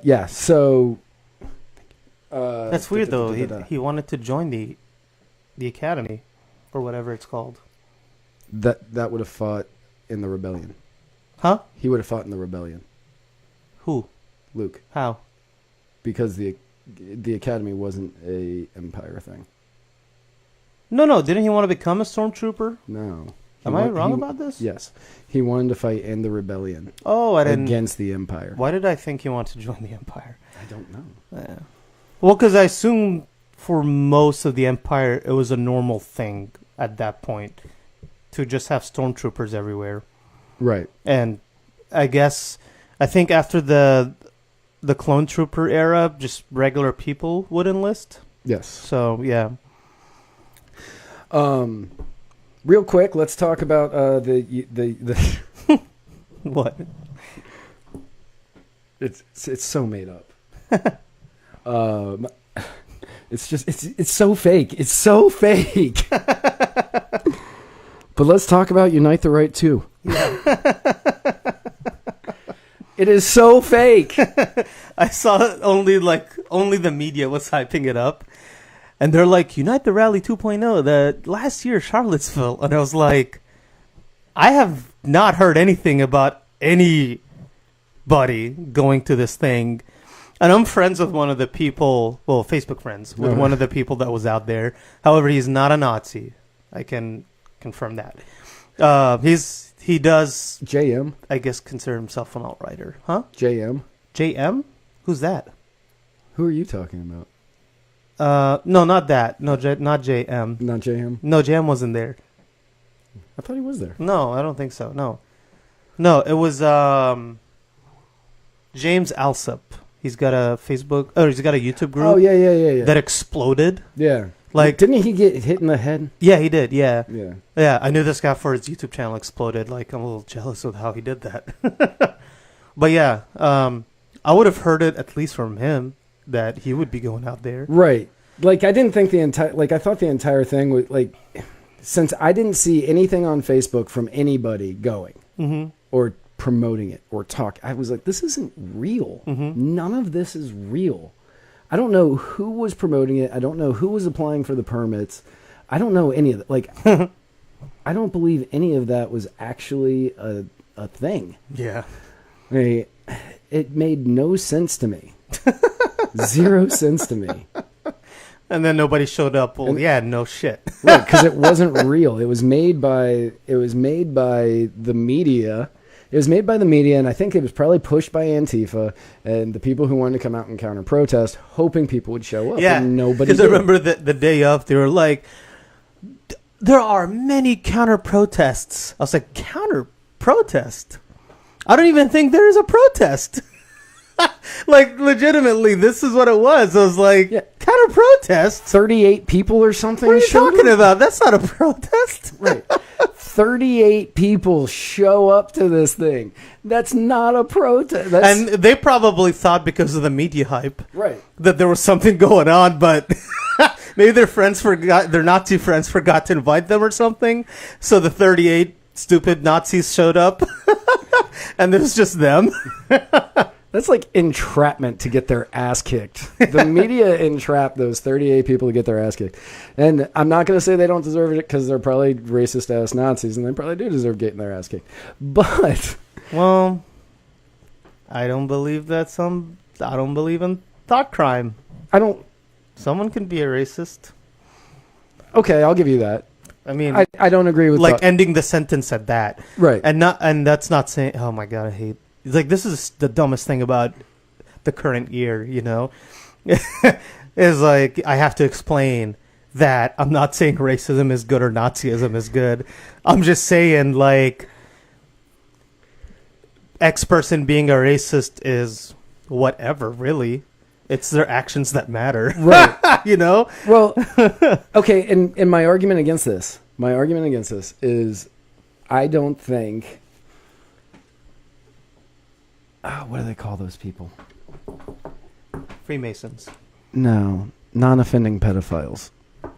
Yeah, so... That's weird, though. He wanted to join the Academy, or whatever it's called. That would have fought in the rebellion. Huh? He would have fought in the rebellion. Who? Luke. How? Because the Academy wasn't a Empire thing. No. Didn't he want to become a stormtrooper? No. Am I wrong about this? Yes. He wanted to fight in the rebellion. Oh, I didn't. Against the Empire. Why did I think he wanted to join the Empire? I don't know. Yeah. Well, because I assume for most of the Empire, it was a normal thing at that point to just have stormtroopers everywhere. Right. And I think after the clone trooper era, just regular people would enlist. Yes. So, yeah. Real quick, let's talk about the What? It's so made up. It's so fake. It's so fake. But let's talk about Unite the Right too. Yeah. It is so fake. I saw only the media was hyping it up. And they're like, Unite the Rally 2.0, the last year Charlottesville. And I was like, I have not heard anything about any buddy going to this thing. And I'm friends with one of the people, well, Facebook friends, with one of the people that was out there. However, he's not a Nazi. I can confirm that. He does, JM? I guess, consider himself an alt-righter. Huh? JM? JM? Who's that? Who are you talking about? No, not that. No, not JM. Not JM? No, JM wasn't there. I thought he was there. No, I don't think so. No, it was James Alsop. He's got a Facebook, he's got a YouTube group. Oh, yeah. That exploded. Yeah. Like, didn't he get hit in the head? Yeah, he did. Yeah. Yeah. Yeah, I knew this guy for his YouTube channel exploded. Like, I'm a little jealous of how he did that. But yeah, I would have heard it at least from him that he would be going out there. Right. Like, I didn't think I thought the entire thing was, like, since I didn't see anything on Facebook from anybody going or promoting it or talk, I was like, this isn't real. None of this is real. I don't know who was promoting it. I don't know who was applying for the permits. I don't know any of that. Like, I don't believe any of that was actually a thing. Yeah. I mean, it made no sense to me. 0 sense to me. And then nobody showed up. Well, yeah, no shit. Right, because it wasn't real. It was made by the media. It was made by the media, and I think it was probably pushed by Antifa and the people who wanted to come out and counter-protest, hoping people would show up. Yeah, and nobody because did. I remember the day of, they were like, there are many counter-protests. I was like, counter-protest? I don't even think there is a protest. Like, legitimately, this is what it was. I was like, counter-protest? 38 people or something? What are you talking about? That's not a protest. Right. 38 people show up to this thing. That's not a protest. And they probably thought, because of the media hype, right, that there was something going on, but maybe their Nazi friends forgot to invite them or something. So the 38 stupid Nazis showed up, and it was just them. That's like entrapment to get their ass kicked. The media entrapped those 38 people to get their ass kicked. And I'm not going to say they don't deserve it because they're probably racist-ass Nazis, and they probably do deserve getting their ass kicked. But... Well, I don't believe I don't believe in thought crime. Someone can be a racist. Okay, I'll give you that. I mean... I don't agree with like, ending the sentence at that. Right. And that's not saying... Oh, my God, I hate... Like, this is the dumbest thing about the current year, you know? Is like, I have to explain that I'm not saying racism is good or Nazism is good. I'm just saying, like, X person being a racist is whatever, really. It's their actions that matter. Right. You know? Well, okay, and my argument against this is I don't think... what do they call those people? Freemasons. No, non-offending pedophiles.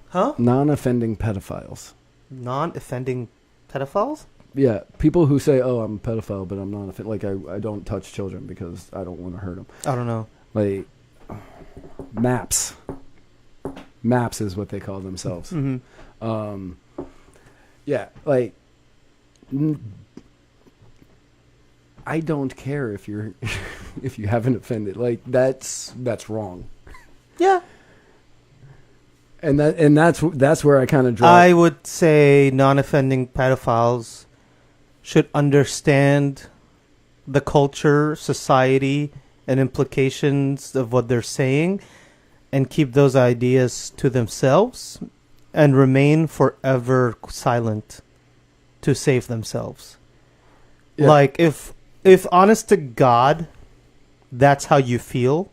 Huh? Non-offending pedophiles. Non-offending pedophiles? Yeah, people who say, "Oh, I'm a pedophile, but I'm not offending." Like, I don't touch children because I don't want to hurt them. I don't know. Like, MAPS. MAPS is what they call themselves. Yeah, like... I don't care if you're if you haven't offended. Like, that's wrong. Yeah. And that's where I kind of draw. I would say non-offending pedophiles should understand the culture, society, and implications of what they're saying, and keep those ideas to themselves and remain forever silent to save themselves. Yeah. Like, if honest to God, that's how you feel,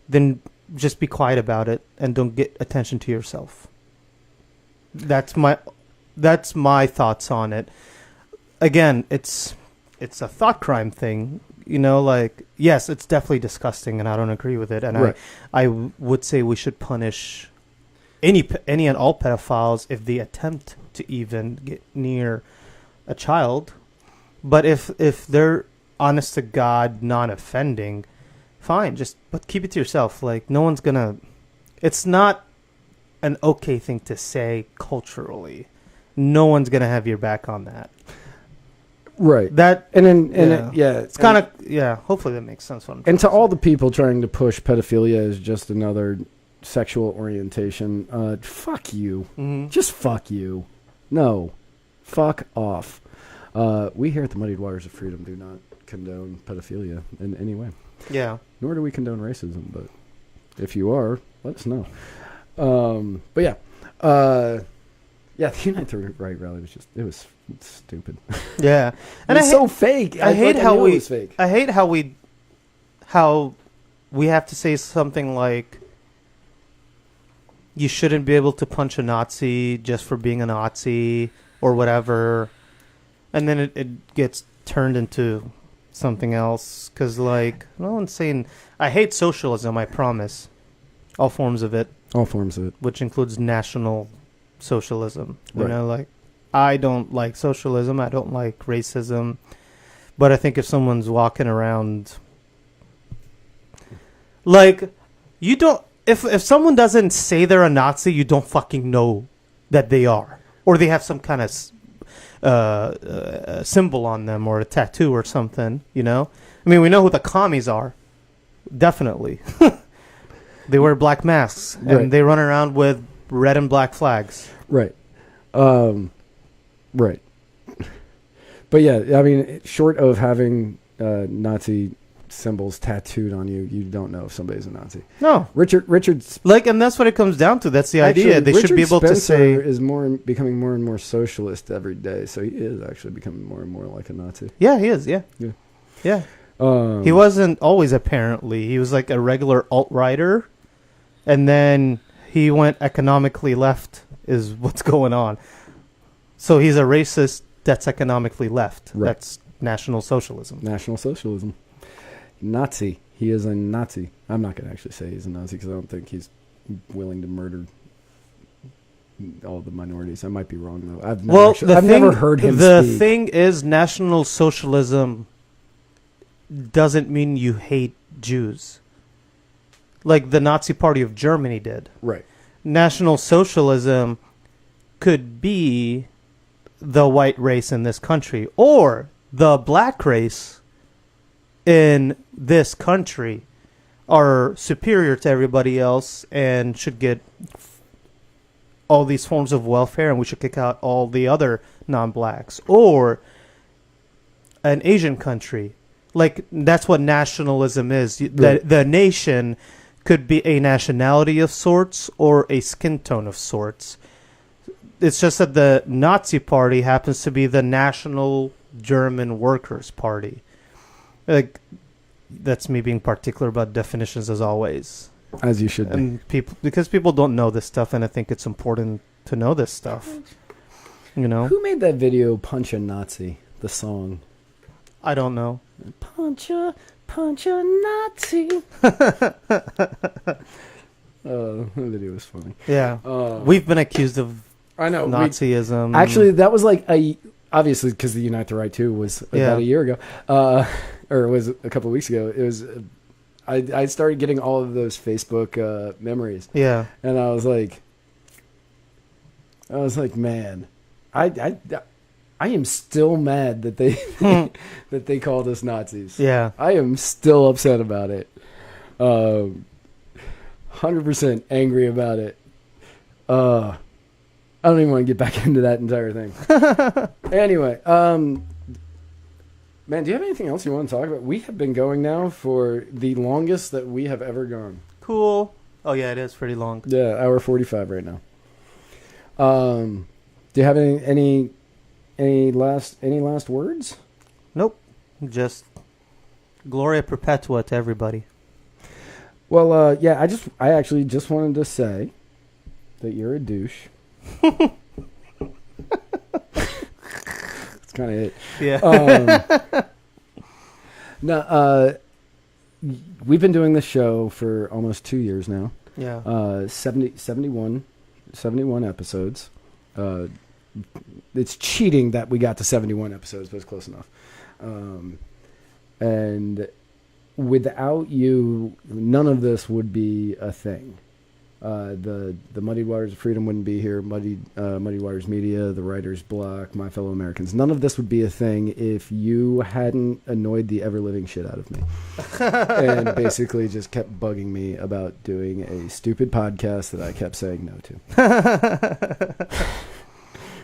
then just be quiet about it and don't get attention to yourself. That's my thoughts on it. Again, it's a thought crime thing, you know, like, yes, it's definitely disgusting and I don't agree with it. And right. I would say we should punish any and all pedophiles if they attempt to even get near a child. But if they're honest to God, non-offending, fine. But keep it to yourself. Like, no one's gonna. It's not an okay thing to say culturally. No one's gonna have your back on that. Right. That And then, it's kind of hopefully that makes sense. And to all the people trying to push pedophilia as just another sexual orientation, fuck you. Just fuck you. No. Fuck off. We here at the Muddied Waters of Freedom do not condone pedophilia in any way. Yeah. Nor do we condone racism, but if you are, let us know. But yeah. The Unite the Right rally was it's stupid. Yeah. And it's so fake. I hate how it was fake. I hate how we have to say something like, you shouldn't be able to punch a Nazi just for being a Nazi or whatever. And then it gets turned into something else. Because, like, no one's saying... I hate socialism, I promise. All forms of it. All forms of it. Which includes national socialism. You Right. know, like, I don't like socialism. I don't like racism. But I think if someone's walking around... Like, you don't... If someone doesn't say they're a Nazi, you don't fucking know that they are. Or they have some kind of symbol on them or a tattoo or something, you know? I mean, we know who the commies are. Definitely. They wear black masks. And they run around with red and black flags. Right. Right. But yeah, I mean, short of having Nazi symbols tattooed on you, you don't know if somebody's a Nazi. No. Richard's like, and that's what it comes down to. That's the idea. They should be able to say... is becoming more and more socialist every day, so he is actually becoming more and more like a Nazi. Yeah, he is, yeah. Yeah. He wasn't always, apparently. He was like a regular alt-righter, and then he went economically left, is what's going on. So he's a racist that's economically left. Right. That's National Socialism. National Socialism. Nazi. He is a Nazi. I'm not going to actually say he's a Nazi because I don't think he's willing to murder all the minorities. I might be wrong, though. I've never heard him The speak. thing is, National Socialism doesn't mean you hate Jews. Like the Nazi Party of Germany did. Right. National Socialism could be the white race in this country or the black race in this country are superior to everybody else and should get all these forms of welfare, and we should kick out all the other non-blacks. Or an Asian country. Like, that's what nationalism is. Right. The nation could be a nationality of sorts or a skin tone of sorts. It's just that the Nazi Party happens to be the National German Workers' Party. Like, that's me being particular about definitions, as always. As you should be. And because people don't know this stuff, and I think it's important to know this stuff. You know? Who made that video, Punch a Nazi, the song? I don't know. Punch a Nazi. The video was funny. Yeah. We've been accused of Nazism. Actually, that was like obviously because the Unite the Right 2 was about a year ago. Or it was a couple of weeks ago. It was... I started getting all of those Facebook memories. Yeah. And I was like, man, I am still mad that they that they called us Nazis. Yeah. I am still upset about it. 100% angry about it. I don't even want to get back into that entire thing. Anyway, man, do you have anything else you want to talk about? We have been going now for the longest that we have ever gone. Cool. Oh, yeah, it is pretty long. Yeah, hour 45 right now. Do you have any last words? Nope. Just Gloria Perpetua to everybody. Well, yeah, I actually just wanted to say that you're a douche. That's kind of it. Yeah. No, we've been doing this show for almost 2 years now. Yeah. 71 episodes. It's cheating that we got to 71 episodes, but it's close enough. And without you, none of this would be a thing. The Muddied Waters of Freedom wouldn't be here. Muddied Waters Media, the Writer's Block, My Fellow Americans. None of this would be a thing if you hadn't annoyed the ever-living shit out of me. And basically just kept bugging me about doing a stupid podcast that I kept saying no to.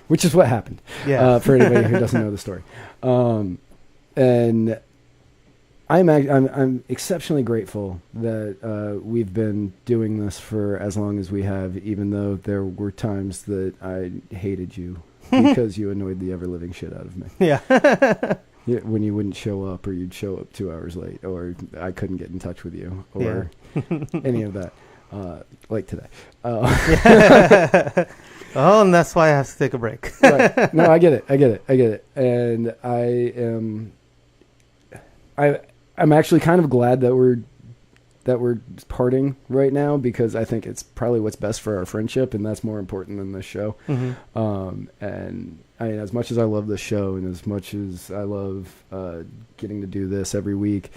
Which is what happened. Yeah. For anybody who doesn't know the story. And I'm exceptionally grateful that we've been doing this for as long as we have, even though there were times that I hated you because you annoyed the ever-living shit out of me. Yeah. Yeah, when you wouldn't show up, or you'd show up 2 hours late, or I couldn't get in touch with you, or any of that, like today. Oh, and that's why I have to take a break. Right. No, I get it. And I'm actually kind of glad that we're parting right now, because I think it's probably what's best for our friendship, and that's more important than this show. Mm-hmm. And I mean, as much as I love this show, and as much as I love getting to do this every week,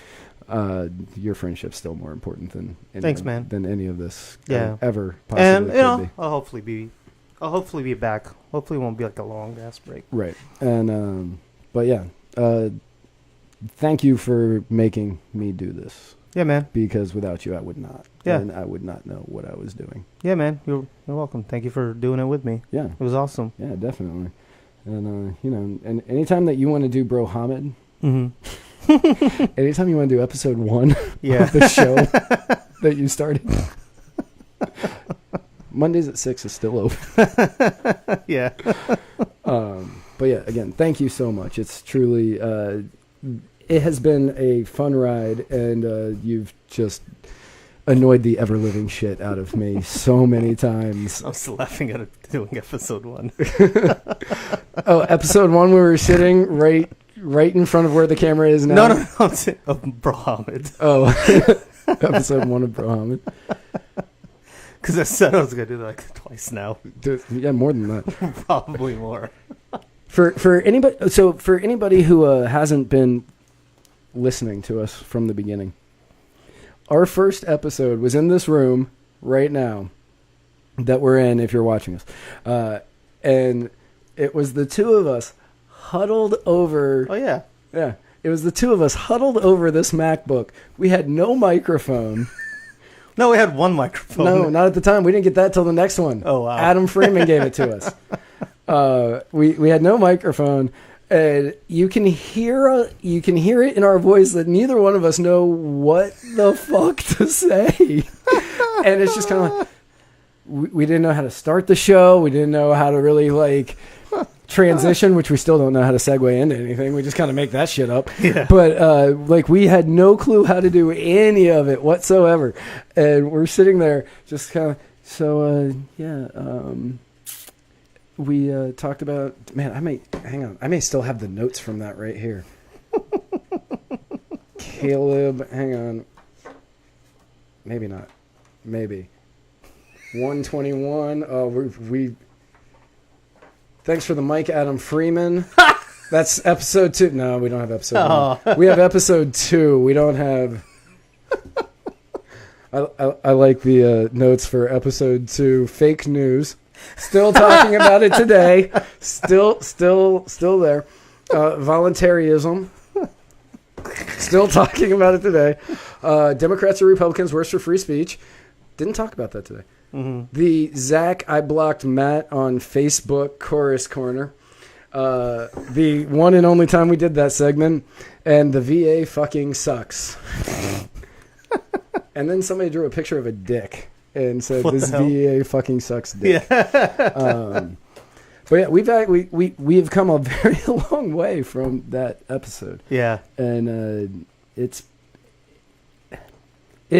your friendship's still more important than Thanks, man. than any of this And ever possibly could be. I'll hopefully be back. Hopefully it won't be like a long ass break. Right. And but yeah, thank you for making me do this. Yeah, man. Because without you, I would not. Yeah. And I would not know what I was doing. Yeah, man. You're welcome. Thank you for doing it with me. Yeah. It was awesome. Yeah, definitely. And and anytime that you want to do Bro Hamid, Mm-hmm. anytime you want to do episode 1 Yeah. of the show that you started, Mondays at 6 is still open. Yeah. But yeah, again, thank you so much. It's truly, it has been a fun ride, and you've just annoyed the ever-living shit out of me so many times. I was laughing at it doing episode 1. Oh, episode 1, we were sitting right in front of where the camera is now. No. I'm saying, Bro Hamid. Oh, episode 1 of Bro Hamid. Because I said I was going to do that like twice now. Yeah, more than that. Probably more. For anybody who hasn't been listening to us from the beginning, our first episode was in this room right now that we're in, if you're watching us, and it was the two of us huddled over. Oh yeah. It was the two of us huddled over this MacBook. We had no microphone. No, we had one microphone. No, not at the time. We didn't get that till the next one. Oh wow. Adam Freeman gave it to us. We had no microphone, and you can hear it in our voice that neither one of us know what the fuck to say. And it's just kind of like we didn't know how to start the show. We didn't know how to really like transition, which we still don't know how to segue into anything. We just kind of make that shit up. Yeah. But like we had no clue how to do any of it whatsoever, and we're sitting there just kind of. So we talked about. Man, I may still have the notes from that right here. Caleb, hang on. Maybe not. Maybe 121. Oh, we. Thanks for the mic, Adam Freeman. That's episode 2. No, we don't have episode 1. We have episode 2. We don't have... I like the notes for episode 2. Fake news. Still talking about it today. Still there. Voluntarism. Still talking about it today. Democrats or Republicans, worse for free speech. Didn't talk about that today. Mm-hmm. The Zach, I blocked Matt on Facebook chorus corner. The one and only time we did that segment. And the VA fucking sucks. And then somebody drew a picture of a dick and said, "This VA fucking sucks dick." Yeah. But yeah, we've come a very long way from that episode. Yeah. And it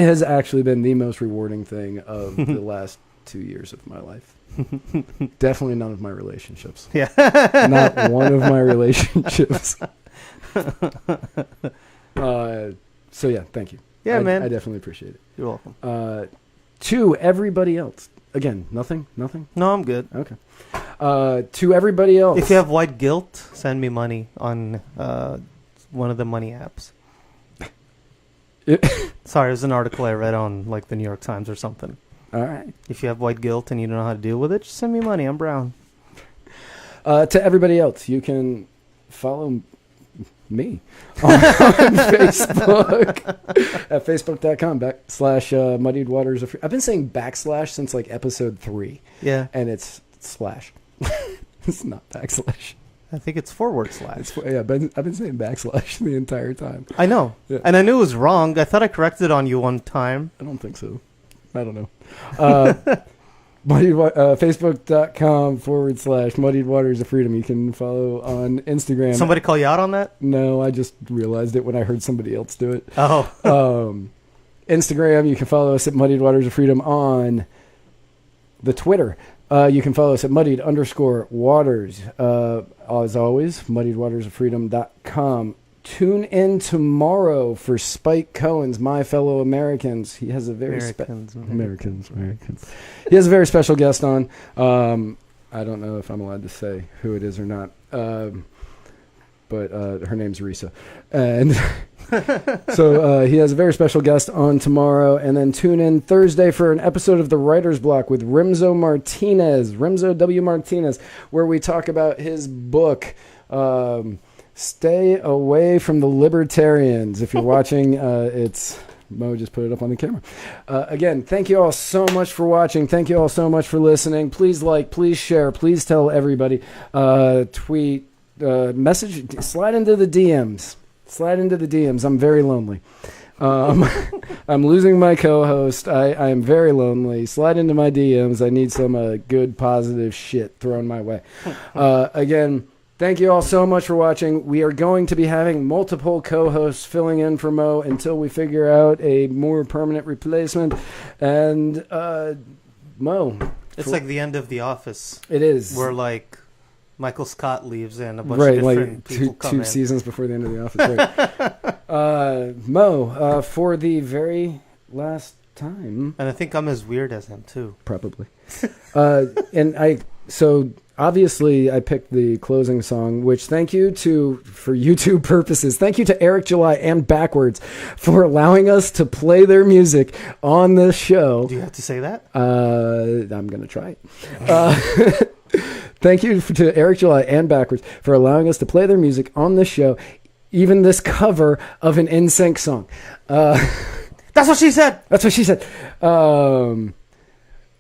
has actually been the most rewarding thing of the last 2 years of my life. Definitely none of my relationships. Yeah. Not one of my relationships. So yeah, thank you. Yeah, man. I definitely appreciate it. You're welcome. To everybody else. Again, nothing? No, I'm good. Okay. To everybody else. If you have white guilt, send me money on one of the money apps. Sorry, it was an article I read on like the New York Times or something. All right. If you have white guilt and you don't know how to deal with it, just send me money. I'm brown. To everybody else, you can follow me on Facebook at facebook.com/Muddied Waters of Freedom. I've been saying backslash since like episode 3. Yeah. And it's slash. It's not backslash. I think it's /. I've been saying backslash the entire time. I know. Yeah. And I knew it was wrong. I thought I corrected on you one time. I don't think so. I don't know. Facebook.com/Muddied Waters of Freedom. You can follow on Instagram. Somebody call you out on that? No, I just realized it when I heard somebody else do it. Oh. Instagram, you can follow us at Muddied Waters of Freedom. On the Twitter, you can follow us at Muddied_Waters. As always, MuddiedWatersOfFreedom.com. Tune in tomorrow for Spike Cohen's My Fellow Americans. He has a very Americans. He has a very special guest on. I don't know if I'm allowed to say who it is or not. But her name's Risa. And so he has a very special guest on tomorrow. And then tune in Thursday for an episode of The Writer's Block with Rimzo W. Martinez, where we talk about his book, Stay Away from the Libertarians. If you're watching, it's Mo just put it up on the camera. Again, thank you all so much for watching. Thank you all so much for listening. Please like, please share, please tell everybody. Tweet, message, slide into the DMs. I'm very lonely. I'm losing my co-host. I am very lonely. Slide into my DMs. I need some good, positive shit thrown my way. Again, thank you all so much for watching. We are going to be having multiple co-hosts filling in for Mo until we figure out a more permanent replacement. And Mo. It's like the end of The Office. It is. Where like Michael Scott leaves and a bunch of different people come in. 2 seasons before the end of The Office. Right. Mo, for the very last time. And I think I'm as weird as him too. Probably. So obviously I picked the closing song, which for YouTube purposes, thank you to Eric July and Backwordz for allowing us to play their music on this show. Do you have to say that? I'm going to try it. Thank you to Eric July and Backwordz for allowing us to play their music on this show, even this cover of an NSYNC song. That's what she said.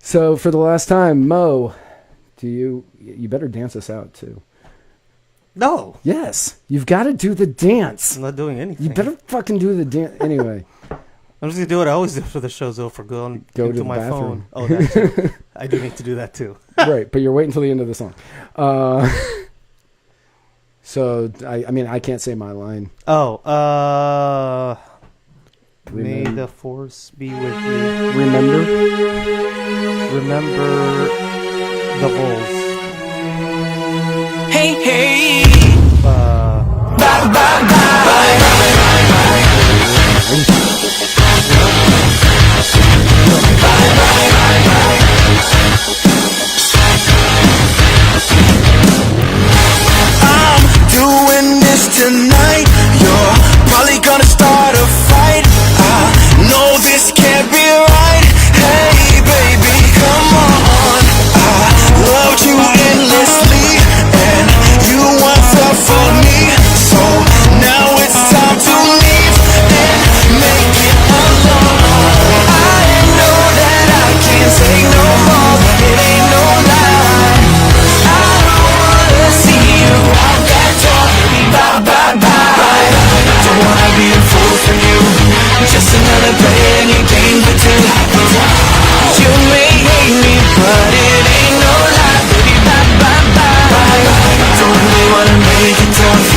So for the last time, Mo, you better dance us out too. No. Yes, you've got to do the dance. I'm not doing anything. You better fucking do the dance anyway. I'm just gonna do what I always do for the show's over. Go into my bathroom. phone. Oh, that too. I do need to do that too. Right, but you're waiting till the end of the song. So I can't say my line. May the force be with you. Remember the Bulls. Hey. Bye. I'm doing this tonight. You're probably gonna start a fight. I know this can't be right. Hey baby, come on. I loved you endlessly, and you once for me. So now it's time to leave and make it alone. I know that I can't take no more. It ain't no lie. I don't wanna see you out that door. Bye. Don't wanna be a fool for you. Just another player in your game for two. You may hate me, but it ain't no lie. Baby, bye. Don't really wanna make it tough.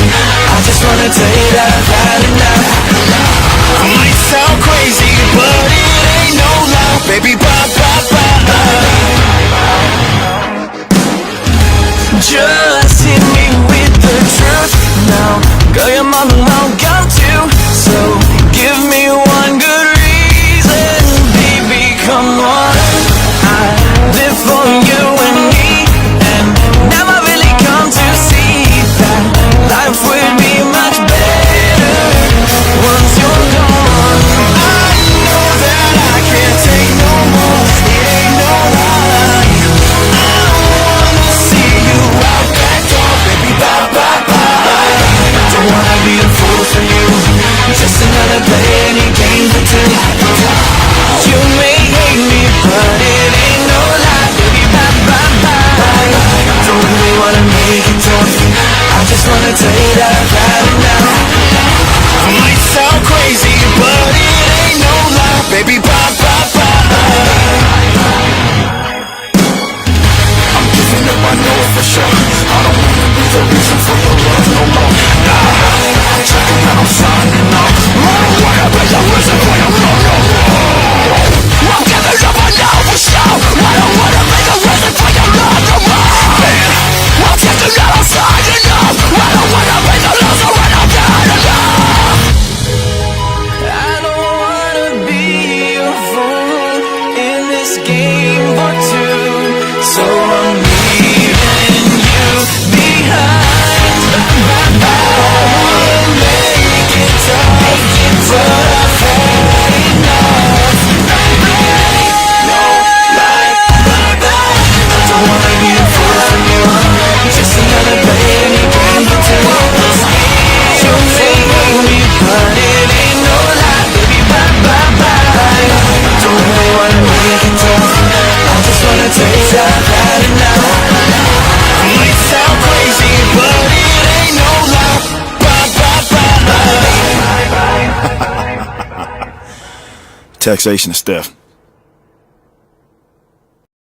I just wanna tell you that I've had enough. I might sound crazy, but it ain't no lie. Baby, bye. Just hit me with the truth now. Girl, you're my long gone too. So give me one good reason, baby, come on. I live for you and me, and never really come to see that life would be much better wanna tell you that I've had enough. I might sound crazy, but it ain't no lie. Baby, bye, bye, bye. I'm giving up, I know it for sure. I don't wanna be the reason for your love no more. I'm checking out, I'm signing off. I don't wanna be the reason for your love no more. I'm giving up, I know for sure. I don't wanna be the reason for your love no more. I'm checking out, I'm signing off. I don't wanna be the loser when I'm done enough. I don't wanna be a fool in this game for two, so I'm leaving you behind. I wanna make it tough, but I've had enough. No life, I don't wanna be a fool for you. Just another play in your game for two. You may hate me, but it ain't no lie. Baby, bye, bye, bye. Don't really wanna make it tough. I just wanna tell you that I've had enough. I might sound crazy, but it ain't no lie. Bye, bye, bye, bye. Taxation is theft.